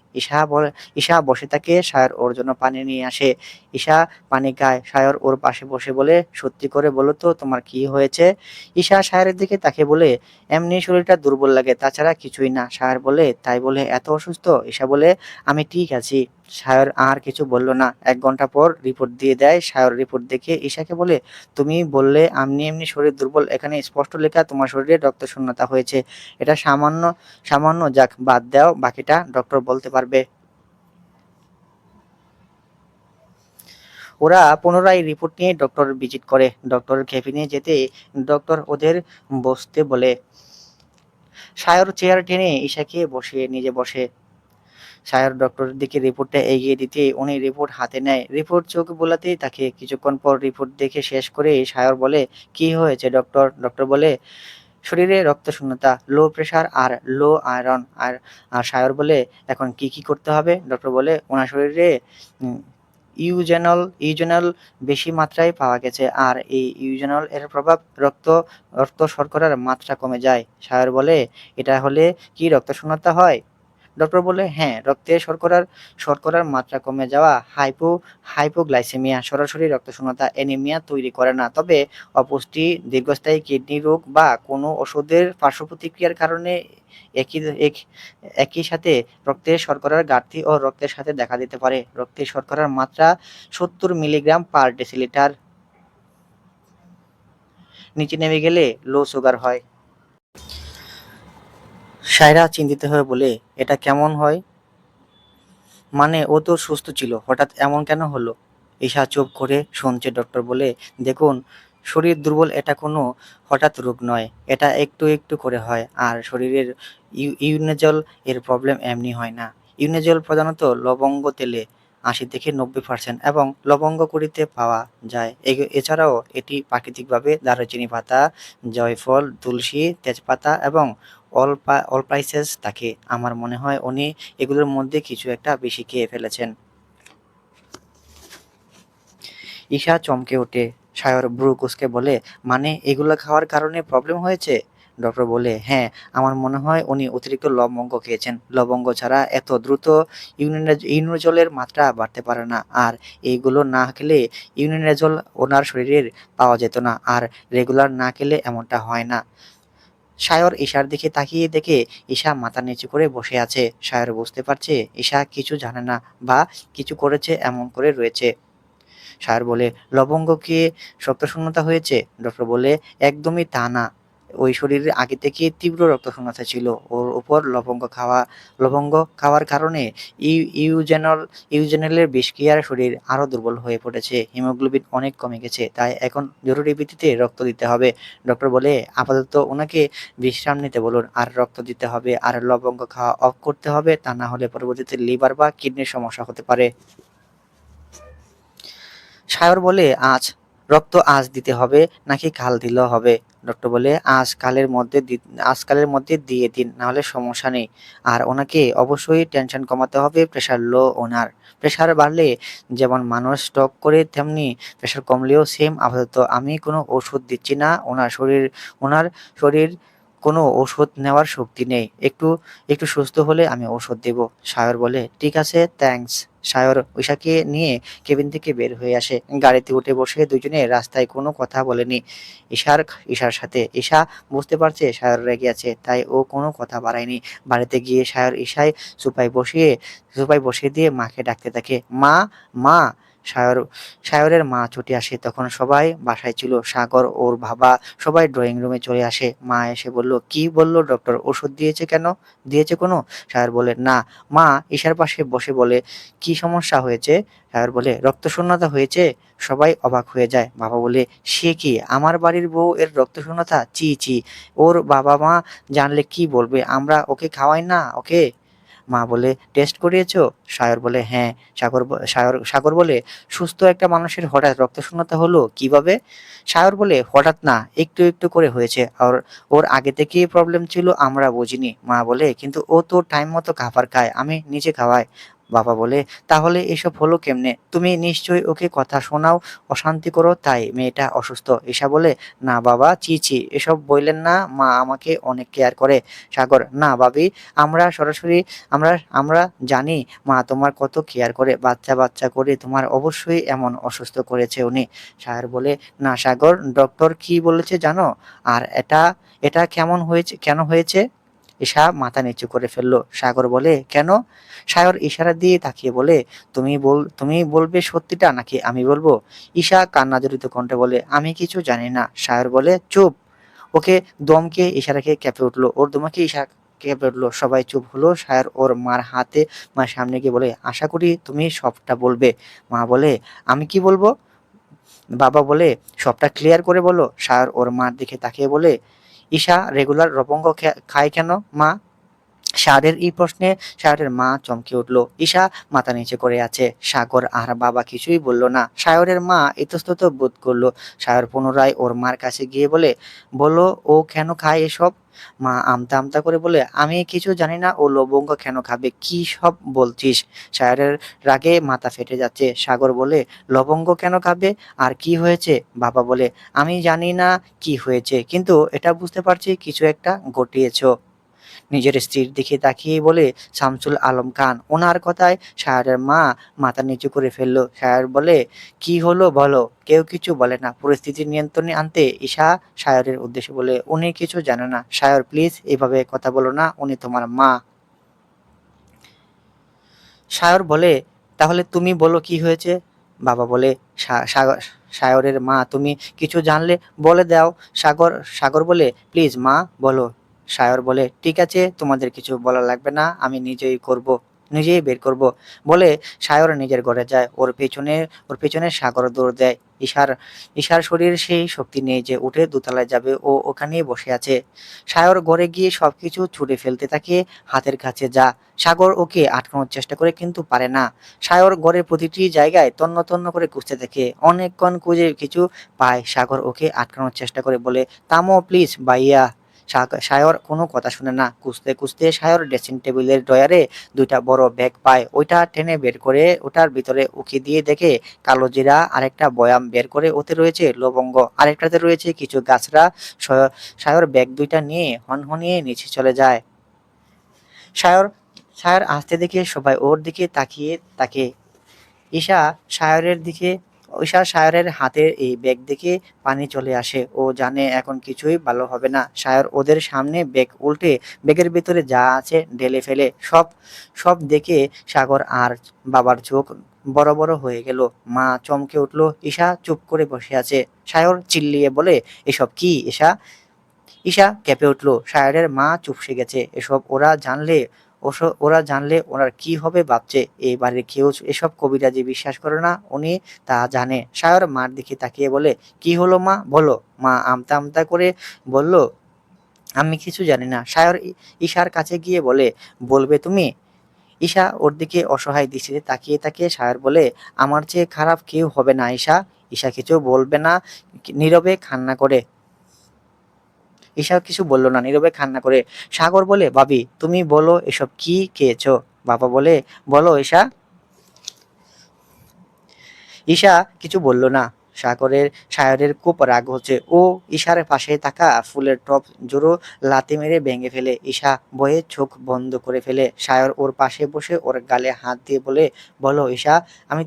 ঈশা বসে থাকে। সায়র ওর জন্য পানি নিয়ে আসে। ঈশা পানি খায়। সায়র ওর পাশে বসে বলে, সত্যি করে বলো তো তোমার কি হয়েছে? ঈশা সায়রের দিকে তাকিয়ে বলে, এমনি শরীরটা দুর্বল লাগে, তাছাড়া কিছুই না। সায়র বলে, তাই বলে এত অসুস্থ? ঈশা বলে, আমি ঠিক আছি। সায়র আর কিছু বলল না। 1 ঘন্টা পর রিপোর্ট দিয়ে দেয়। সায়র রিপোর্ট দেখে ঈশাকে বলে, তুমি বললে এমনি এমনি শরীর দুর্বল, এখানে স্পষ্ট লেখা তোমার শরীরে রক্ত শূন্যতা হয়েছে। এটা সামান্য সামান্য যাক, বাদ দাও, বাকিটা ডক্টর বলতে পারবে। ওরা পুনরায় রিপোর্ট নিয়ে ডক্টর ভিজিট করে। ডক্টরের কেবিনে যেতে ডক্টর ওদের বসতে বলে। সায়র চেয়ার টেনে ঈশাকে বসিয়ে নিজে বসে। সায়র ডক্টরের দিকে রিপোর্টটা এগিয়ে দিতে উনি রিপোর্ট হাতে নেয়। রিপোর্ট চোখ বোলাতেই তাকে। কিছুক্ষণ পর রিপোর্ট দেখে শেষ করে সায়র বলে, কি হয়েছে ডক্টর? ডক্টর বলে, শরীরে রক্তশূন্যতা, লো প্রেশার আর লো আয়রন। আর সায়র বলে, এখন কি করতে হবে? ডক্টর বলে, ওনার শরীরে উম, ইউজেনল বেশি মাত্রায় পাওয়া গেছে, আর এই ইউজেনল এর প্রভাব রক্ত শর্করার মাত্রা কমে যায়। সায়র বলে, এটা হলে কি রক্তশূন্যতা হয়? ডক্টর বলে, হ্যাঁ, রক্তে শর্করার মাত্রা কমে যাওয়া হাইপোগ্লাইসেমিয়া সরাসরি রক্তশূন্যতা অ্যানিমিয়া তৈরি করে না, তবে অপুষ্টি, দীর্ঘস্থায়ী কিডনি রোগ বা কোনো ওষুধের পার্শ্বপ্রতিক্রিয়ার কারণে একই এক- একই সাথে রক্তে শর্করার ঘাটতি ও রক্তের সাথে দেখা দিতে পারে। রক্তে শর্করার মাত্রা 70 মিলিগ্রাম/ডেসিলিটার নিচে নেমে গেলে লো সুগার হয়। সায়রা চিন্তিত হয়ে বলে, এটা কেমন হয়? মানে ও তো সুস্থ ছিল, হঠাৎ এমন কেন হলো? ঈশা চুপ করে শুনছে। ডক্টর বলে, দেখুন, শরীর দুর্বল এটা কোনো হঠাৎ রোগ নয়, এটা একটু একটু করে হয়। আর শরীরের ইউনেজল এর প্রবলেম এমনি হয় না। ইউনেজল প্রধানত লবঙ্গ তেলে 80 থেকে 90% এবং লবঙ্গ কুড়িতে পাওয়া যায়। এছাড়াও এটি প্রাকৃতিকভাবে দারুচিনি পাতা, জয়ফল, তুলসী, তেজপাতা এবং অলস্পাইসেস থাকে। আমার মনে হয় উনি এগুলোর মধ্যে কিছু একটা বেশি খেয়ে ফেলেছেন। ঈশা চমকে ওঠে। সায়র ভ্রু কুঁচকে বলে, মানে এগুলো খাওয়ার কারণে প্রবলেম হয়েছে? ডক্টর বলে, হ্যাঁ, আমার মনে হয় উনি অতিরিক্ত লবঙ্গ খেয়েছেন। লবঙ্গ ছাড়া এত দ্রুত ইউনিজলের মাত্রা বাড়তে পারে না। আর এইগুলো না খেলে ইউনিজল ওনার শরীরের পাওয়া যেত না। আর রেগুলার না খেলে এমনটা হয় না। সায়র ঈশার দিকে তাকিয়ে দেখে ঈশা মাথা নিচু করে বসে আছে। সায়র বুঝতে পারছে ঈশা কিছু জানে না বা কিছু করেছে এমন করে রয়েছে। সায়র বলে, লবঙ্গ কি রক্তশূন্যতা হয়েছে? ডক্টর বলে, একদমই তা না। ওই শরীরে আগে থেকে তীব্র রক্তশূন্যতা ছিল। ওর উপর লবঙ্গ খাওয়ার কারণে ইউজেনেলের বিষক্রিয়ার শরীর আরো দুর্বল হয়ে পড়েছে। হিমোগ্লোবিন অনেক কমে গেছে। তাই এখন জরুরি ভিত্তিতে রক্ত দিতে হবে। ডক্টর বলে, আপাতত ওনাকে বিশ্রাম নিতে বলুন, আর রক্ত দিতে হবে, আর লবঙ্গ খাওয়া অফ করতে হবে, তা না হলে পরবর্তীতে লিভার বা কিডনির সমস্যা হতে পারে। সায়র বলে, রক্ত আজ দিতে হবে নাকি কাল দিলেও হবে? ডক্টর বলে, আজ কালের মধ্যে দিয়ে দিন, নাহলে সমস্যা নেই। আর ওনাকে অবশ্যই টেনশন কমাতে হবে, প্রেশার লো ওনার। প্রেশার বাড়লে যেমন মানুষ স্ট্রোক করে, তেমনি প্রেশার কমলেও সেম। আপাতত আমি কোনো ওষুধ দিচ্ছি না। ওনার শরীর কোনো ওষুধ নেওয়ার শক্তি নেই। একটু একটু সুস্থ হলে আমি ওষুধ দেব। সায়র বলে, ঠিক আছে, থ্যাঙ্কস। সায়র ঈশাকে নিয়ে কেবিন থেকে বের হয়ে আসে। গাড়িতে উঠে বসে দুজনে রাস্তায় কোনো কথা বলেনি ঈশার ঈশার সাথে। ঈশা বুঝতে পারছে সায়র রেগে আছে, তাই ও কোনো কথা বাড়ায়নি। বাড়িতে গিয়ে সায়র ঈশায় সোফায় বসিয়ে দিয়ে মাকে ডাকতে থাকে, মা, মা। সায়র সায়রের মা ছুটে আসে। তখন সবাই বাসায় ছিল। সাগর, ওর বাবা সবাই ড্রয়িং রুমে চলে আসে। মা এসে বলল, কি বললো ডক্টর? ওষুধ দিয়েছে কেন? দিয়েছে কোনো? সায়র বলে, না। মা ঈশার পাশে বসে বলে, কি সমস্যা হয়েছে? সায়র বলে, রক্তশূন্যতা হয়েছে। সবাই অবাক হয়ে যায়। বাবা বলে, সে কি? আমার বাড়ির বউ এর রক্তশূন্যতা? চি চি। ওর বাবা মা জানলে কি বলবে? আমরা ওকে খাওয়াই না ওকে। মা বলে, টেস্ট করিয়েছো? সায়র বলে, হ্যাঁ। সাগর বলে, সুস্থ একটা মানুষের হঠাৎ রক্তশূন্যতা হলো কিভাবে? সায়র বলে, হঠাৎ না, একটু একটু করে হয়েছে। আর ওর আগে থেকেই প্রবলেম ছিল, আমরা বুঝিনি। মা বলে, কিন্তু ও তো টাইম মতো খাবার খায়, আমি নিজে খাওয়াই। বাবা বলে, তাহলে এসব হলো কেমনে? তুমি নিশ্চয়ই ওকে কথা শোনাও, অশান্তি করো, তাই মেয়েটা অসুস্থ। ঈশা বলে, না বাবা, ছি ছি, এসব বললেন না, মা আমাকে অনেক কেয়ার করে। সাগর, না ভাবি, আমরা সরাসরি আমরা আমরা জানি মা তোমার কত কেয়ার করে, বাচ্চা বাচ্চা করে তোমার অবশ্যই এমন অসুস্থ করেছে উনি। সায়র বলে, না সাগর, ডক্টর কি বলেছে জানো? আর এটা এটা কেন হয়েছে? ঈশা মাথা নিচু করে ফেললো। সাগর বলে, কেন? সায়র ইশারা দিয়ে তাকিয়ে বলে, তুমি বলবে সত্যিটা নাকি আমি বলবো? ঈশা কান্নাজড়িত কণ্ঠে বলে, আমি কিছু জানি না। সায়র বলে, চুপ। ওকে দমকে ইশারাকে কেঁপে উঠলো। ওর দমকে ঈশা কেঁপে উঠলো। সবাই চুপ হলো। সায়র ওর মার সামনে গিয়ে বলে, আশা করি তুমি সবটা বলবে। মা বলে, আমি কি বলবো? বাবা বলে, সবটা ক্লিয়ার করে বলো। সায়র ওর মার দিকে তাকিয়ে বলে, ঈশা রেগুলার লবঙ্গ খায় কেন মা? সায়রের মা চমকে উঠল। ঈশা মাথা নিচে করে আছে। সাগর আর বাবা কিছুই বলল না। সায়রের মা ইতস্তত বোধ করলো। সায়র পুনরায় ওর মার কাছে গিয়ে বলে, বলো ও কেন খায় এসব? মা আমতা আমতা করে বলে, আমি কিছু জানি না, ও লবঙ্গ কেন খাবে? কি সব বলছিস? সায়রের রাগে মাথা ফেটে যাচ্ছে। সাগর বলে, লবঙ্গ কেন খাবে? আর কি হয়েছে? বাবা বলে, আমি জানি না কি হয়েছে, কিন্তু এটা বুঝতে পারছি কিছু একটা ঘটিয়েছো। নিজের স্ত্রীর দিকে তাকিয়ে বলে শামসুল আলম খান। ওনার কথায় সায়রের মা মাথা নিচু করে ফেললো। সায়র বলে, কি হলো বলো? কেউ কিছু বলে না। পরিস্থিতি নিয়ন্ত্রণে আনতে ঈশা সায়রের উদ্দেশ্যে বলে, উনি কিছু জানে না। সায়র প্লিজ এভাবে কথা বলো না, উনি তোমার মা। সায়র বলে, তাহলে তুমি বলো কি হয়েছে? বাবা বলে, সায়রের মা, তুমি কিছু জানলে বলে দাও। সাগর বলে, প্লিজ মা বলো। সায়র বলে, ঠিক আছে, তোমাদের কিছু বলা লাগবে না, আমি নিজেই বের করব। বলে সায়র নিজের ঘরে যায়। ওর পেছনে সাগর দৌড় দেয়। ঈশার ঈশার শরীর সেই শক্তি নেই যে উঠে দোতলায় যাবে। ও ওখানেই বসে আছে। সায়র ঘরে গিয়ে সবকিছু ছুঁড়ে ফেলতে থাকে হাতের কাছে যা। সাগর ওকে আটকানোর চেষ্টা করে, কিন্তু পারে না। সায়র ঘরের প্রতিটি জায়গায় তন্ন তন্ন করে খুঁজতে থাকে। অনেকক্ষণ খুঁজে কিছু পায়। সাগর ওকে আটকানোর চেষ্টা করে, বলে, থামো প্লিজ ভাইয়া। সায়র কোনো কথা শুনে না। খুঁজতে খুঁজতে সায়র ড্রেসিং টেবিলের ড্রয়ারে দুইটা বড় ব্যাগ পায়। ওইটা টেনে বের করে ওটার ভিতরে উকি দিয়ে দেখে কালো জিরা, আরেকটা বয়াম বের করে ওতে রয়েছে লবঙ্গ, আরেকটাতে রয়েছে কিছু গাছড়া। সায়র ব্যাগ দুইটা নিয়ে হনহনিয়ে নিচে চলে যায়। সায়র সায়র আসতে দেখে সবাই ওর দিকে তাকিয়ে থাকে। ঈশা সায়রের দিকে ঈশা সায়রের হাতে এই ব্যাগ দেখে পানি চলে আসে। ও জানে এখন কিছুই ভালো হবে না। সায়র ওদের সামনে ব্যাগ উল্টে ব্যাগের ভিতরে যা আছে ঢেলে ফেলে। সব সব দেখে সাগর আর বাবার চোখ বড় বড় হয়ে গেল। মা চমকে উঠল। ঈশা চুপ করে বসে আছে। সায়র চিল্লিয়ে বলে, এসব কি ঈশা? ঈশা কেঁপে উঠল। সায়রের মা চুপসে গেছে। এসব ওরা জানলে ওনার কি হবে ভাবছে। এই বাড়ির কেউ এসব কবিরাজি বিশ্বাস করে না, উনি তা জানে। সায়র মার দিকে তাকিয়ে বলে, কি হলো মা, বলো। মা আমতা আমতা করে বলল, আমি কিছু জানি না। সায়র ঈশার কাছে গিয়ে বলে, বলবে তুমি? ঈশা ওর দিকে অসহায় দৃষ্টিতে তাকিয়ে তাকিয়ে সায়র বলে, আমার চেয়ে খারাপ কেউ হবে না ঈশা। ঈশা কিছু বলবে না, নীরবে কান্না করে। ঈশা কিছু বলল না, নীরবে কান্না করে। সাগর বলে, ভাবি তুমি বলো এসব কি খেয়েছো? বাবা বলে, বলো ঈশা। ঈশা কিছু বলল না। সায়রের খুব রাগ হচ্ছে। ও ঈশার পাশে থাকা ফুলের টব জোড়ো লাথি মেরে ভেঙে ফেলে। ঈশা ভয়ে চোখ বন্ধ করে ফেলে। সায়র ওর পাশে বসে ওর গালে হাত দিয়ে বলে, বলো ঈশা, আমি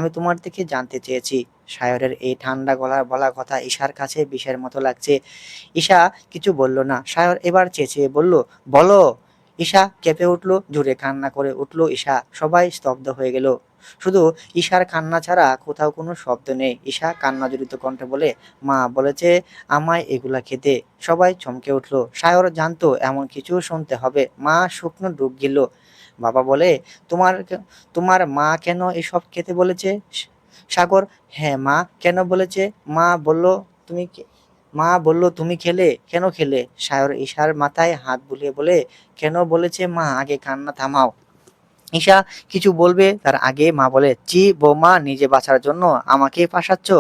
তোমার থেকে জানতে চেয়েছি। সায়রের এই ঠান্ডা গলার বলা কথা ঈশার কাছে বিষের মতো লাগছে। ঈশা কিছু বলল না। সায়র এবার চেঁচিয়ে বলল, বলো। ঈশা কেঁপে উঠল, জোরে কান্না করে উঠল ঈশা। সবাই স্তব্ধ হয়ে গেল। শুধু ঈশার কান্না ছাড়া কোথাও কোনো শব্দ নেই। ঈশা কান্না জড়িত কণ্ঠে বলে, মা বলেছে আমায় এগুলা খেতে। সবাই চমকে উঠল। সায়র জানতো এমন কিছু শুনতে হবে। মা শুকনো ডুব গেল। বাবা বলে, তোমার তোমার মা কেন এসব খেতে বলেছে? সাগর, হ্যাঁ মা কেন বলেছে? মা বলল তুমি মা বলল তুমি খেলে, কেন খেলে? সায়র ঈশার মাথায় হাত বুলিয়ে বলে, কেন বলেছে মা, আগে কান্না থামাও। ঈশা কিছু বলবে তার আগে মা বলে, চি বৌমা, নিজে বাঁচার জন্য আমাকে ফাঁসাচ্ছ।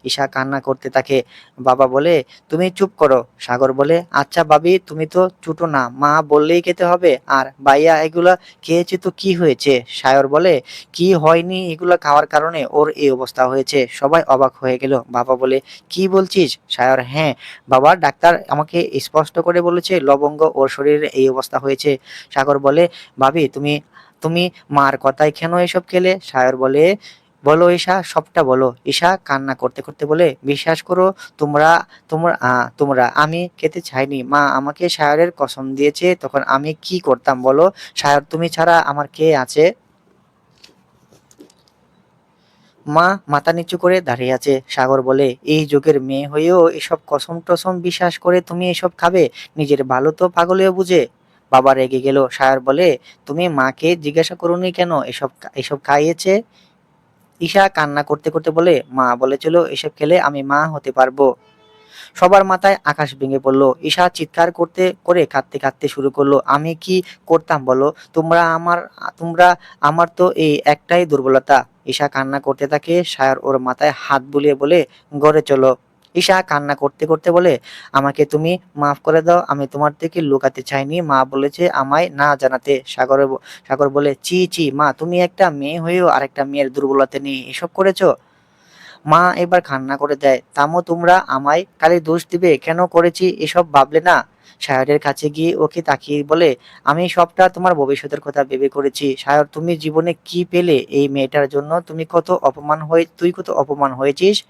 ঈশা কান্না করতে থাকে। বাবা বলে, তুমি চুপ করো। সাগর বলে, আচ্ছা ভাবি, তুমি তো ছোট না, মা বললেই খেতে হবে। আর ভাইয়া এগুলা খেয়েছে তো কি হয়েছে? সায়র বলে, কি হয়নি, এগুলা খাওয়ার কারণে ওর এই অবস্থা হয়েছে। সবাই অবাক হয়ে গেল। বাবা বলে, কি বলছিস? সায়র, হ্যাঁ বাবা, ডাক্তার আমাকে স্পষ্ট করে বলেছে লবঙ্গ ওর শরীরে এই অবস্থা হয়েছে। সাগর বলে, ভাবি তুমি তুমি মার কথায় কেন এসব খেলে? সায়র বলে, বলো ঈশা, সবটা বলো। ঈশা কান্না করতে করতে বলে, বিশ্বাস করো, তোমরা তোমরা আমি খেতে চাইনি। মা আমাকে সায়রের কসম দিয়েছে, তখন আমি কি করতাম বলো? সায়র, তুমি ছাড়া আমার কে আছে? মা মাথা নিচু করে দাঁড়িয়ে আছে। সাগর বলে, এই যুগের মেয়ে হয়েও এসব কসম টসম বিশ্বাস করে তুমি এসব খাবে? নিজের ভালো তো পাগলেও বুঝে। বাবা রেগে গেল। সায়র বলে, তুমি মাকে জিজ্ঞাসা করোনি কেন এসব এসব খাইয়েছে? ঈশা কান্না করতে করতে বলে, মা বলেছিল এসব খেলে আমি মা হতে পারবো। সবার মাথায় আকাশ ভেঙে পড়ল। ঈশা চিৎকার করতে করে কাঁদতে কাঁদতে শুরু করলো, আমি কি করতাম বলো? তোমরা আমার তো এই একটাই দুর্বলতা। ঈশা কান্না করতে থাকে। সায়র ওর মাথায় হাত বুলিয়ে বলে, ঘরে চলো। ঈশা কান্না করতে করতে বলে, আমাকে তুমি মাফ করে দাও, আমি তোমার থেকে লুকাতে চাইনি, মা বলেছে আমায় না জানাতে। সাগর বলে, চি চি মা, তুমি একটা মেয়ে হয়েও আরেকটা মেয়ের দুর্বলতা নিয়ে এসব করেছো? মা এবার কান্না করে দেয়, থামো তোমরা, আমায় খালি দোষ দিবে, কেন করেছি এসব ভাবলে না? সায়রের কাছে গিয়ে ওকে তাকিয়ে বলে, আমি সবটা তোমার ভবিষ্যতের কথা ভেবে করেছি। সায়র, তুমি জীবনে কি পেলে এই মেয়েটার জন্য? তুই কত অপমান হয়েছিস।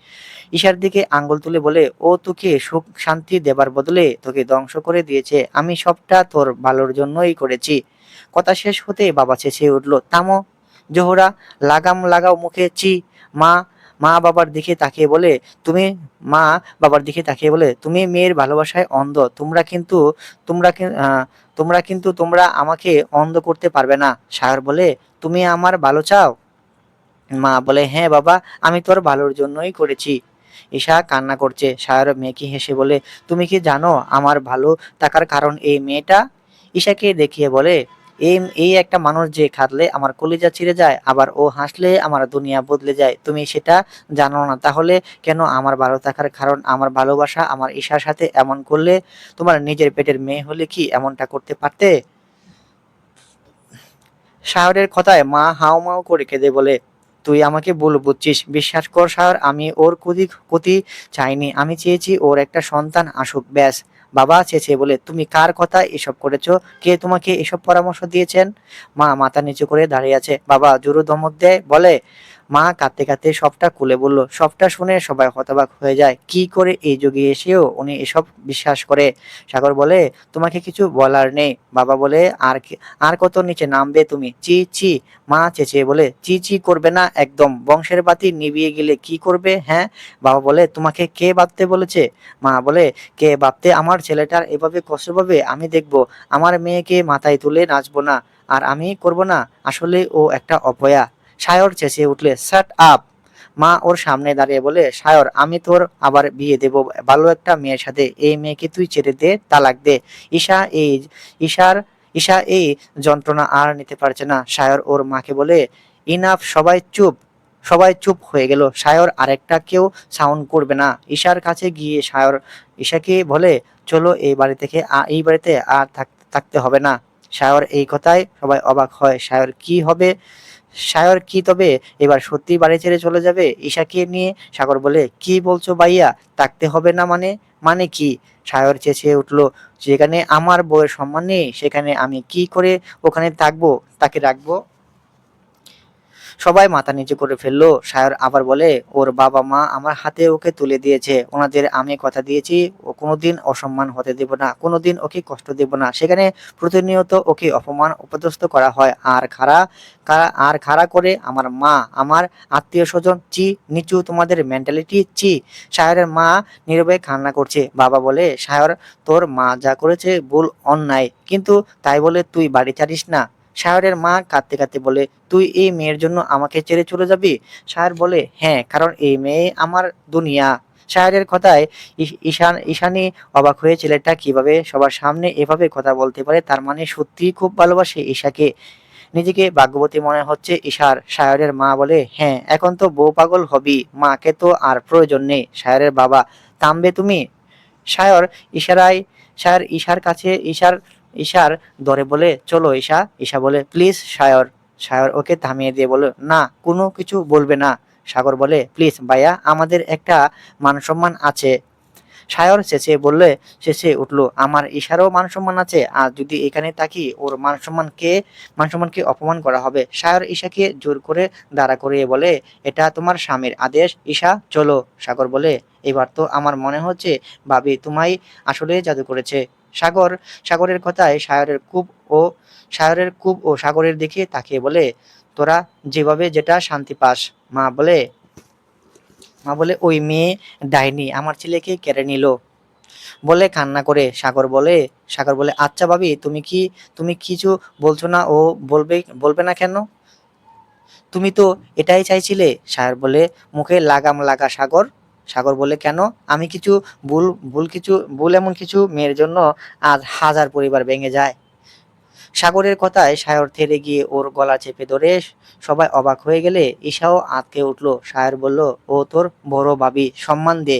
ঈশার দিকে আঙ্গুল তুলে বলে, ও তোকে সুখ শান্তি দেবার বদলে তোকে ধ্বংস করে দিয়েছে। আমি সবটা তোর ভালোর জন্যই করেছি। কথা শেষ হতে বাবা চেঁচিয়ে উঠল, থামো জোহরা, লাগাম লাগাও মুখে। চি মা মা বাবার দিকে তাকিয়ে বলে, তুমি মা বাবার দিকে তাকিয়ে বলে, তুমি মেয়ের ভালোবাসায় অন্ধ। তোমরা কি- আহ, তোমরা আমাকে অন্ধ করতে পারবে না। সায়র বলে, তুমি আমার ভালো চাও? মা বলে, হ্যাঁ বাবা, আমি তোর ভালোর জন্যই করেছি। ঈশা কান্না করছে। সায়র মেয়েকে হেসে বলে, তুমি কি জানো আমার ভালো থাকার কারণ এই মেয়েটা? ঈশাকে দেখিয়ে বলে, এই এই একটা মানুষ যে কাঁদলে আমার কলিজা ছিঁড়ে যায়, আবার ও হাসলে আমার দুনিয়া বদলে যায়, তুমি সেটা জানো না? তাহলে কেন আমার ভালো থাকার কারণ আমার ভালোবাসা আমার ঈশার সাথে এমন করলে? তোমার নিজের পেটের মেয়ে হলে কি এমনটা করতে পারতে? সায়রের কথায় মা হাউমাউ করে কেঁদে বলে, তুই আমাকে ভুল বুঝছিস। বিশ্বাস কর সায়র, আমি ওর ক্ষতি চাইনি। আমি চেয়েছি ওর একটা সন্তান আসুক, ব্যাস। বাবা চেঁচিয়ে বলে, তুমি কার কথা এসব করেছো? কে তোমাকে এসব পরামর্শ দিয়েছেন? মা মাথা নিচু করে দাঁড়িয়ে আছে। বাবা জোরে ধমক দেয়, বলে, মা কাঁদতে কাঁদতে সবটা খুলে বলল। সবটা শুনে সবাই হতবাক হয়ে যায়। কি করে এই যুগে এসেও উনি এসব বিশ্বাস করে? সাগর বলে, তোমাকে কিছু বলার নেই। বাবা বলে, আর কত নিচে নামবে তুমি? চি চি। মা চেঁচিয়ে বলে, চি চি করবে না একদম। বংশের বাতি নিভিয়ে গেলে কি করবে? হ্যাঁ। বাবা বলে, তোমাকে কে ভাবতে বলেছে? মা বলে, কে ভাবতে? আমার ছেলেটার এভাবে কষ্ট পাবে আমি দেখবো। আমার মেয়েকে মাথায় তুলে নাচবো না? আর আমি করব না? আসলে ও একটা অপয়া। সায়র চেঁচিয়ে উঠলে, শাট আপ। মা ওর সামনে দাঁড়িয়ে বলে, সায়র, আমি তোর আবার বিয়ে দেব ভালো একটা মেয়ের সাথে। এই মেয়েকে তুই ছেড়ে দে, তালাক দে। ঈশা এই ঈশার ঈশা এই যন্ত্রণা আর নিতে পারছে না। সায়র ওর মাকে বলে, ইনাফ, সবাই চুপ। সবাই চুপ হয়ে গেল। সায়র আরেকটা কেউ সাউন্ড করবে না। ঈশার কাছে গিয়ে সায়র ঈশাকে বলে, চলো এই বাড়ি থেকে এই বাড়িতে আর থাকতে হবে না। সায়র এই কথায় সবাই অবাক হয়। সায়র কি হবে? সায়র কি তবে এবার সত্যি বাড়ি ছেড়ে চলে যাবে ঈশাকে নিয়ে? সাগর বলে, কি বলছো ভাইয়া? থাকতে হবে না মানে? মানে কি? সায়র চেঁচিয়ে উঠলো, যেখানে আমার বউয়ের সম্মান নেই সেখানে আমি কি করে ওখানে থাকবো, তাকে রাখবো? সবাই মাথা নিচু করে ফেললো। সায়র আবার বলে, ওর বাবা মা আমার হাতে ওকে তুলে দিয়েছে। ওনাদের আমি কথা দিয়েছি ও কোনোদিন অসম্মান হতে দেব না, কোনোদিন ওকে কষ্ট দেব না। সেখানে প্রতিনিয়ত ওকে অপমান অপদস্থ করা হয়। আর খাড়া করে আমার মা, আমার আত্মীয় স্বজন। চি, নিচু তোমাদের মেন্টালিটি, চি। সায়রের মা নীরবে কান্না করছে। বাবা বলে, সায়র, তোর মা যা করেছে ভুল, অন্যায়, কিন্তু তাই বলে তুই বাড়ি ছাড়িস না। সায়রের মা কাঁদতে কাঁদতে বলে, তুই এই মেয়ের জন্য আমাকে ছেড়ে চলে যাবি? সায়র বলে, হ্যাঁ, কারণ এই মেয়ে আমার দুনিয়া। সায়রের কথায় ঈশানী অবাক হয়ে, ছেলেটা কিভাবে সবার সামনে এভাবে কথা বলতে পারে? তার মানে সত্যি খুব ভালোবাসে ঈশাকে। নিজেকে ভাগ্যবতী মনে হচ্ছে ঈশার। সায়রের মা বলে, হ্যাঁ, এখন তো বউ পাগল হবি, মাকে তো আর প্রয়োজন নেই। সায়রের বাবা, থামবে তুমি? সায়র ইশারায় সায়র ঈশার কাছে ঈশার দরে বলে, চলো ঈশা। ঈশা বলে, প্লিজ সায়র। সায়র ওকে থামিয়ে দিয়ে বলে, না, কোনো কিছু বলবে না। সাগর বলে, প্লিজ ভাইয়া, আমাদের একটা মান সম্মান আছে। সায়র চেঁচিয়ে উঠলো, আমার ঈশারও মান সম্মান আছে। আর যদি এখানে থাকি ওর মান সম্মানকে অপমান করা হবে। সায়র ঈশাকে জোর করে দাঁড়া করিয়ে বলে, এটা তোমার স্বামীর আদেশ ঈশা, চলো। সাগর বলে, এবার তো আমার মনে হচ্ছে ভাবি তোমায় আসলে জাদু করেছে। সাগর সাগরের কথায় ও সাগরের দিকে তাকিয়ে বলে, তোরা যেভাবে যেটা শান্তি পাস। মা বলে, ওই মেয়ে ডাইনি আমার ছেলেকে কেড়ে নিল বলে কান্না করে। সাগর বলে, আচ্ছা ভাবি, তুমি কিছু বলছো না? ও বলবে না কেন? তুমি তো এটাই চাইছিলে। সায়র বলে, মুখে লাগাম লাগা সাগর। সাগর বলে, কেন? আমি কিছু ভুল এমন কিছু মেয়ের জন্য আজ হাজার পরিবার ভেঙে যায়। সাগরের কথায় সায়র থেমে গিয়ে ওর গলা চেপে ধরে। সবাই অবাক হয়ে গেলে ঈশাও আঁতকে উঠলো। সায়র বলল, ও তোর বড় ভাবি, সম্মান দে।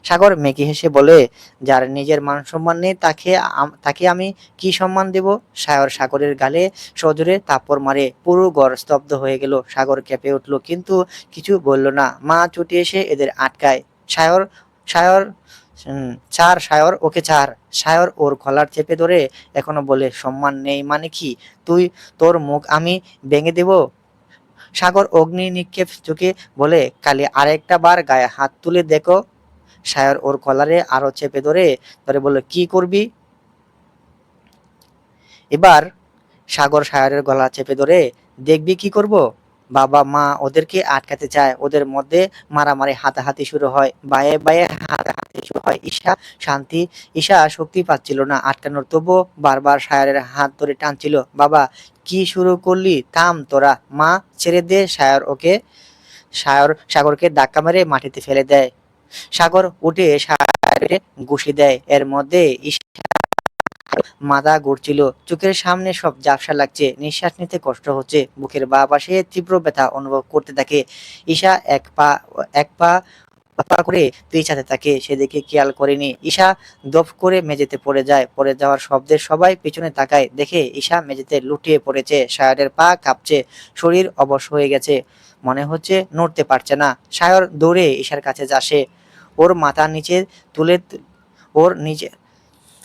সাগর মেকি হেসে বলে, যার নিজের মান সম্মান নেই তাকে আমি কি সম্মান দেব? সাগরের গালে সজোরে থাপ্পড় মারে। পুরো ঘর স্তব্ধ হয়ে গেল। সাগর কেঁপে উঠল, কিন্তু কিছু বলল না। মা ছুটে এসে এদের আটকায়। সায়র সায়র ছাড় সায়র, ওকে ছাড়। সায়র ওর কলার চেপে ধরে এখনো বলে, সম্মান নেই মানে কি? তোর মুখ আমি ভেঙে দেব। সাগর অগ্নি নিক্ষেপ চোখে বলে, কালি আরেকটা বার গায়ে হাত তুলে দেখো। সায়র ওর কলারে আরো চেপে ধরে ধরে বলল, কি করবি? এবার সায়রের গলা চেপে ধরে, দেখবি কি করব? বাবা মা ওদেরকে আটকাতে চায়। ওদের মধ্যে মারামারি হাতাহাতি শুরু হয়। বায়ে বায়ে হাতাহাতি শুরু হয়। ঈশা শক্তি পাচ্ছিল না আটকানোর, তবুও বারবার সায়রের হাত ধরে টানছিল। বাবা, কি শুরু করলি? থাম তোরা। মা, ছেড়ে দে সাগরকে ধাক্কা মেরে মাটিতে ফেলে দেয়। সাগর উঠে সায়রে ঘুষি দেয়। এর মধ্যে মাথা ঘুরছিল, চোখের সামনে সব ঝাপসা লাগছে, নিঃশ্বাস নিতে কষ্ট হচ্ছে। বুকের বাঁ পাশে তীব্র ব্যথা অনুভব করতে থাকে। ঈশা এক পা করে পিছাতে থাকে। সেদিকে খেয়াল করেনি। ঈশা দপ করে মেঝেতে পড়ে যায়। পড়ে যাওয়ার শব্দে সবাই পিছনে তাকায়। দেখে ঈশা মেঝেতে লুটিয়ে পড়েছে। সায়রের পা কাঁপছে, শরীর অবশ হয়ে গেছে, মনে হচ্ছে নড়তে পারছে না। সায়র দৌড়ে ঈশার কাছে আসে। ওর মাথা নিচে তুলে ওর নিজে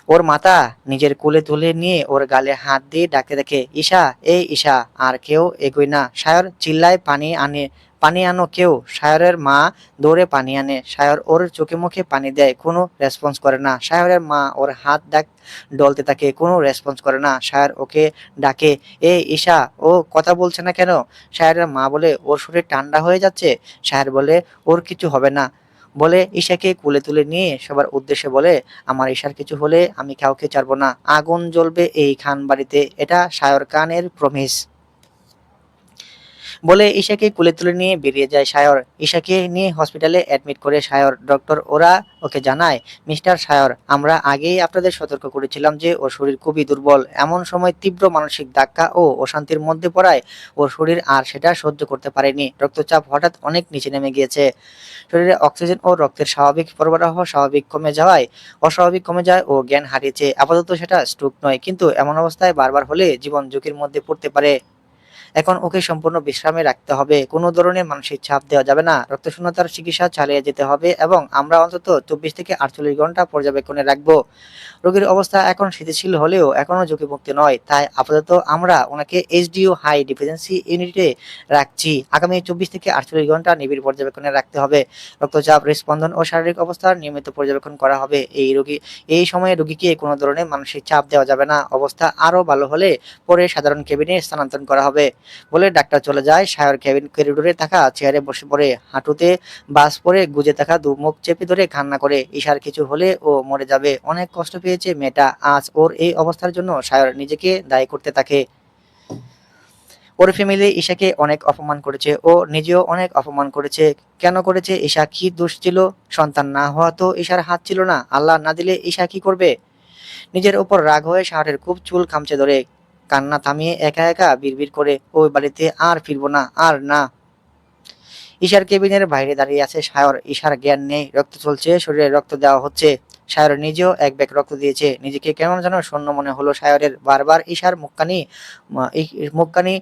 ওর মাথা নিজের কোলে তুলে নিয়ে ওর গালে হাত দিয়ে ডাকতে থাকে, ঈশা, এই ঈশা। আর কেউ এগোয় না। সায়র চিল্লায়, পানি আনো কেউ। সায়রের মা দৌড়ে পানি আনে। সায়র ওর চোখে মুখে পানি দেয়, কোনো রেসপন্স করে না। সায়রের মা ওর হাত ডাক ডলতে থাকে, কোনো রেসপন্স করে না। সায়র ওকে ডাকে, এ ঈশা, ও কথা বলছে না কেন? সায়রের মা বলে, ওর শরীর ঠান্ডা হয়ে যাচ্ছে। সায়র বলে, ওর কিছু হবে না বলে ঈশাকে কোলে তুলে নিয়ে সবার উদ্দেশ্যে বলে, আমার ঈশার কিছু হলে আমি কাউকে ছাড়বো না, আগুন জ্বলবে এই খান বাড়িতে, এটা সায়র খানের প্রমিস বলে ঈশাকে কোলে তুলে নিয়ে বেরিয়ে যায় সায়র। ঈশাকে নিয়ে হসপিটালে অ্যাডমিট করে সায়র। ডক্টর ওরা ওকে জানায়, মিস্টার সায়র, আমরা আগেই আপনাদের সতর্ক করেছিলাম যে ওর শরীর খুবই দুর্বল। এমন সময় তীব্র মানসিক ধাক্কা ও অশান্তির মধ্যে পড়ায় ওর শরীর আর সেটা সহ্য করতে পারেনি। রক্তচাপ হঠাৎ অনেক নিচে নেমে গিয়েছে। শরীরে অক্সিজেন ও রক্তের স্বাভাবিক সরবরাহ অস্বাভাবিক কমে যায় ও জ্ঞান হারিয়েছে। আপাতত সেটা স্ট্রোক নয়, কিন্তু এমন অবস্থায় বারবার হলে জীবন ঝুঁকির মধ্যে পড়তে পারে। এখন ওকে সম্পূর্ণ বিশ্রামে রাখতে হবে, কোনো ধরনের মানসিক চাপ দেওয়া যাবে না। রক্তশূন্যতার চিকিৎসা চালিয়ে যেতে হবে এবং আমরা অন্তত 24 থেকে 48 ঘন্টা পর্যবেক্ষণে রাখবো। রোগীর অবস্থা এখন স্থিতিশীল হলেও এখনো ঝুঁকিমুক্ত নয়, তাই আপাতত আমরা ওনাকে এইচডিইউ হাই ডিফেন্সি ইউনিটে রাখছি। আগামী 24 থেকে 48 ঘন্টা নিবিড় পর্যবেক্ষণে রাখতে হবে। রক্তচাপ, হৃদস্পন্দন ও শারীরিক অবস্থার নিয়মিত পর্যবেক্ষণ করা হবে। এই সময়ে রোগীকে কোনো ধরনের মানসিক চাপ দেওয়া যাবে না। অবস্থা আরও ভালো হলে পরে সাধারণ কেবিনে স্থানান্তর করা হবে বলে ডাক্তার চলে যায়। সায়র কেবিন করিডোরে থাকা চেয়ারে বসে পড়ে, হাঁটুতে বাস পরে গুজে থাকা দু মুখ চেপে ধরে কান্না করে। ঈশার কিছু হলে ও মরে যাবে, অনেক কষ্ট পেয়েছে মেয়েটা, আজ ওর এই অবস্থার জন্য সায়র নিজেকে দায়ী করতে থাকে। ওর ফ্যামিলি ঈশাকে অনেক অপমান করেছে, ও নিজেও অনেক অপমান করেছে। কেন করেছে? ঈশা কি দোষ ছিল? সন্তান না হওয়া তো ঈশার হাত ছিল না, আল্লাহ না দিলে ঈশা কি করবে? নিজের উপর রাগ হয়ে শাহরের খুব চুল খামচে ধরে কান্না থামিয়ে একা একা বিড়বিড় করে, ওই বাড়িতে আর ফিরবো না, আর না। ঈশার কেবিনের বাইরে দাঁড়িয়ে আছে সায়র। ঈশার জ্ঞান নেই, রক্ত চলছে, শরীরে রক্ত দেওয়া হচ্ছে। সায়র নিজেও এক ব্যাগ রক্ত দিয়েছে। নিজেকে কেমন যেন শূন্য মনে হলো সায়রের। বারবার ঈশার মুখখানি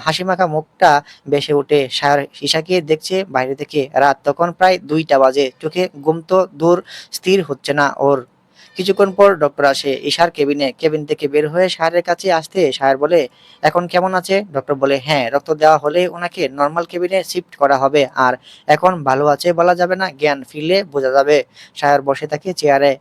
হাসিমাখা মুখটা ভেসে ওঠে। সায়র ঈশাকে দেখছে বাইরে থেকে। রাত তখন প্রায় 2টা বাজে। চোখে ঘুম তো দূর, স্থির হচ্ছে না ওর। কিছুক্ষণ পর ডক্টর আসে ঈশার কেবিন থেকে বের হয়ে সায়রের কাছে আসতে সায়র বলে, এখন কেমন আছে? ডক্টর বলে, হ্যাঁ, রক্ত দেওয়া হলে ওনাকে নর্মাল কেবিনে শিফট করা হবে। আর এখন ভালো আছে বলা যাবে না, জ্ঞান ফিরলে বোঝা যাবে। সায়র বসে থাকে চেয়ারে।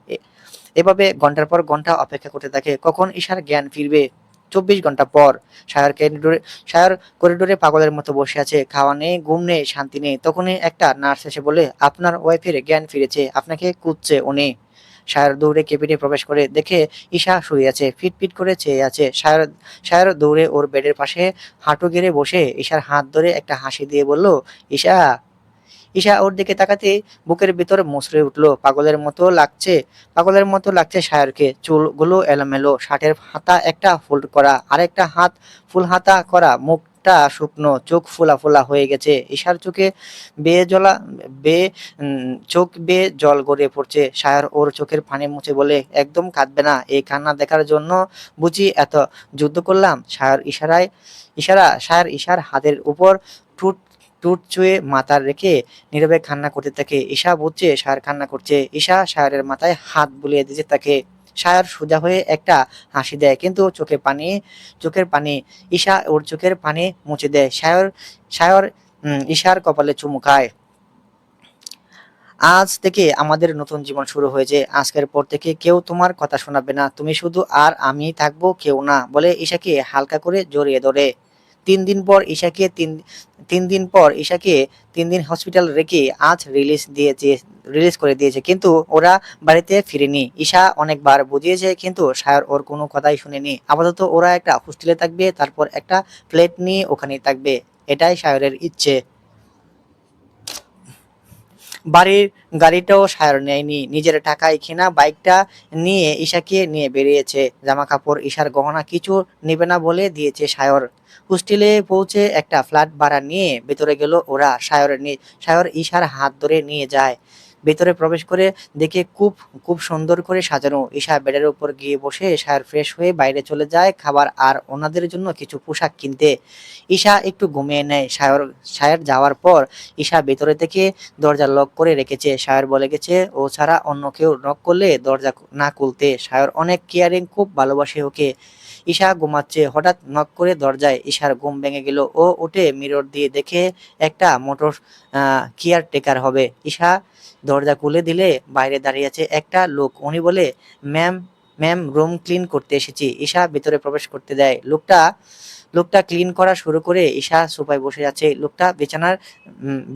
এভাবে ঘন্টার পর ঘন্টা অপেক্ষা করতে থাকে, কখন ঈশার জ্ঞান ফিরবে। 24 ঘন্টা পর সায়র করিডোরে পাগলের মতো বসে আছে। খাওয়া নেই, ঘুম নেই, শান্তি নেই। তখনই একটা নার্স এসে বলে, আপনার ওয়াইফের জ্ঞান ফিরেছে, আপনাকে খুঁজছে উনি। সায়র দৌড়ে কেবিনে প্রবেশ করে দেখে ঈশা শুয়ে আছে, ফিটফিট করে চেয়ে আছে। সায়র দৌড়ে ওর বেডের পাশে হাঁটু গেড়ে বসে ঈশার হাত ধরে একটা হাসি দিয়ে বলল, ঈশা। ঈশা ওর দিকে তাকাতে বুকের ভিতর মুচড়ে উঠল। পাগলের মতো লাগছে সায়রকে। চুলগুলো এলোমেলো, শার্টের হাতা একটা ফোল্ড করা, আরেকটা হাত ফুল হাতা করা, মুখটা শুকনো, চোখ ফোলা ফোলা হয়ে গেছে। ঈশার বেয়ে জলা বেয়ে চোখ বেয়ে জল গড়িয়ে পড়ছে। সায়র ওর চোখের পানি মুছে বলে, একদম কাঁদবে না, এই কান্না দেখার জন্য বুঝি এত যুদ্ধ করলাম? সায়র ঈশার হাতের উপর ঠোঁট ঠোঁট ছুঁয়ে মাথা রেখে নীরবে কান্না করতে থাকে। ঈশা বুঝছে সায়র কান্না করছে। ঈশা সায়রের মাথায় হাত বুলিয়ে দিতে থাকে। সায়র সোজা হয়ে একটা হাসি দেয়, কিন্তু চোখের পানি। ঈশা ওর চোখের পানি মুছে দেয়। সায়র ঈশার কপালে চুমু খায়। আজ থেকে আমাদের নতুন জীবন শুরু হয়েছে। আজকের পর থেকে কেউ তোমার কথা শোনাবে না, তুমি শুধু আর আমি থাকবো, কেউ না, বলে ঈশাকে হালকা করে জড়িয়ে ধরে। 3 দিন পর ঈশাকে 3 দিন হসপিটাল রেখে আজ রিলিজ করে দিয়েছে, কিন্তু ওরা বাড়িতে ফিরেনি। ঈশা অনেকবার বুঝিয়েছে, কিন্তু সায়র ওর কোনো কথাই শুনেনি। আপাতত ওরা একটা হোস্টেলে থাকবে, তারপর একটা ফ্ল্যাট নিয়ে ওখানেই থাকবে, এটাই সায়রের ইচ্ছে। বাড়ির গাড়িটাও সায়র নেয়নি, নিজের টাকায় কেনা বাইকটা নিয়ে ঈশাকে নিয়ে বেরিয়েছে। জামা কাপড়, ঈশার গহনা কিছু নেবে না বলে দিয়েছে সায়র। হোস্টেলে পৌঁছে একটা ফ্ল্যাট ভাড়া নিয়ে ভেতরে গেল ওরা। সায়র ঈশার হাত ধরে নিয়ে যায়। ভেতরে প্রবেশ করে দেখে খুব খুব সুন্দর করে সাজানো। ঈশা বেডের উপর গিয়ে বসে সায়র ফ্রেশ হয়ে বাইরে চলে যায় খাবার আর ওনাদের জন্য কিছু পোশাক কিনতে। ঈশা একটু ঘুমিয়ে নেয়। সায়র যাওয়ার পর ঈশা ভেতরে থেকে দরজা লক করে রেখেছে। সায়র বলে গেছে ও ছাড়া অন্য কেউ নক করলে দরজা না খুলতে। সায়র অনেক কেয়ারিং, খুব ভালোবাসে ওকে। ঈশা ঘুমাচ্ছে, হঠাৎ নক করে দরজায়। ঈশার ঘুম ভেঙে গেল। ও উঠে মিরর দিয়ে দেখে একটা মোটর কেয়ারটেকার হবে। ঈশা দরজা খুলে দিলে বাইরে দাঁড়িয়ে আছে একটা লোক। উনি বলে, ম্যাম, ম্যাম রুম ক্লিন করতে এসেছি। ঈশা ভেতরে প্রবেশ করতে দেয়। লোকটা ক্লিন করা শুরু করে। ঈশা সোফায় বসে আছে। লোকটা বিছানার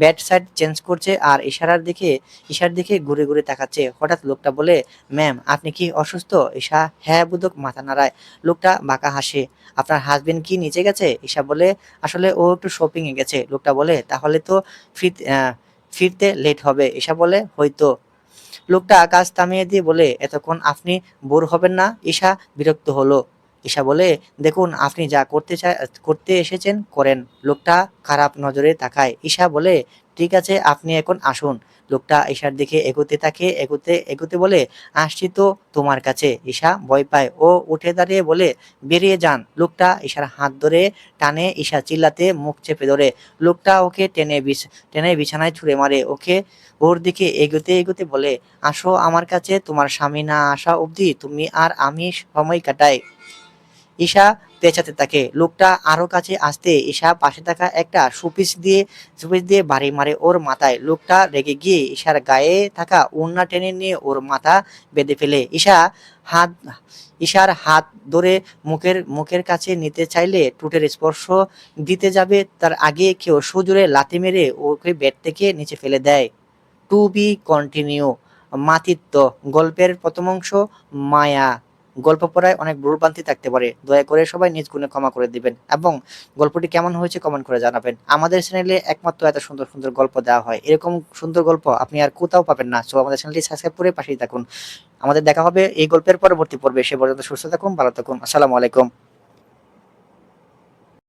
বেড সাইড চেঞ্জ করছে আর ঈশার দিকে ঘুরে ঘুরে তাকাচ্ছে। হঠাৎ লোকটা বলে, ম্যাম আপনি কি অসুস্থ? ঈশা হ্যাঁ বোধক মাথা নাড়ায়। লোকটা বাঁকা হাসে। আপনার হাজবেন্ড কি নিচে গেছে? ঈশা বলে, আসলে ও একটু শপিং এ গেছে। লোকটা বলে, তাহলে তো ফিরতে লেট হবে। ঈশা বলে, হয়তো। লোকটা কাজ থামিয়ে দিয়ে বলে, এতক্ষণ আপনি বোর হবেন না? ঈশা বিরক্ত হলো। ঈশা বলে, দেখুন আপনি যা করতে এসেছেন করেন। লোকটা খারাপ নজরে তাকায়। ঈশা বলে, ঠিক আছে আপনি এখন আসুন। লোকটা ঈশার দিকে এগোতে থাকে, এগোতে এগোতে বলে, আসছি তো তোমার কাছে। ঈশা ভয় পায়। ও উঠে দাঁড়িয়ে বলে, বেরিয়ে যান। লোকটা ঈশার হাত ধরে টানে। ঈশা চিল্লাতে মুখ চেপে ধরে। লোকটা ওকে টেনে বিছানায় ছুঁড়ে মারে। ওর দিকে এগোতে এগোতে বলে, আসো আমার কাছে, তোমার স্বামী না আসা অবধি তুমি আর আমি সময় কাটাই। ঈশা পেঁচাতে থাকে। লোকটা আরো কাছে আসতে ঈশা পাশে থাকা একটা সুপিস দিয়ে বাড়ি মারে ওর মাথায়। লোকটা রেগে গিয়ে ঈশার গায়ে থাকা ওড়না টেনে নিয়ে ওর মাথা বেঁধে ফেলে। হাত ঈশার হাত ধরে মুখের কাছে নিতে চাইলে ঠোঁটের স্পর্শ দিতে যাবে তার আগে কেউ সজোরে লাথি মেরে ওকে বেড থেকে নিচে ফেলে দেয়। To be continued. মাতিত্ব। গল্পের প্রথম অংশ মায়া। গল্প পড়ায় অনেক ভুলভ্রান্তি থাকতে পারে। দয়া করে সবাই নিজ গুণে ক্ষমা করে দিবেন এবং গল্পটি কেমন হয়েছে কমেন্ট করে জানাবেন। আমাদের চ্যানেলে একমাত্র এত সুন্দর সুন্দর গল্প দেওয়া হয়। এরকম সুন্দর গল্প আপনি আর কোথাও পাবেন না। সো আমাদের চ্যানেলটি সাবস্ক্রাইব করে পাশেই থাকুন। আমাদের দেখা হবে এই গল্পের পরবর্তী পর্বে। সে পর্যন্ত সুস্থ থাকুন, ভালো থাকুন। আসসালামু আলাইকুম।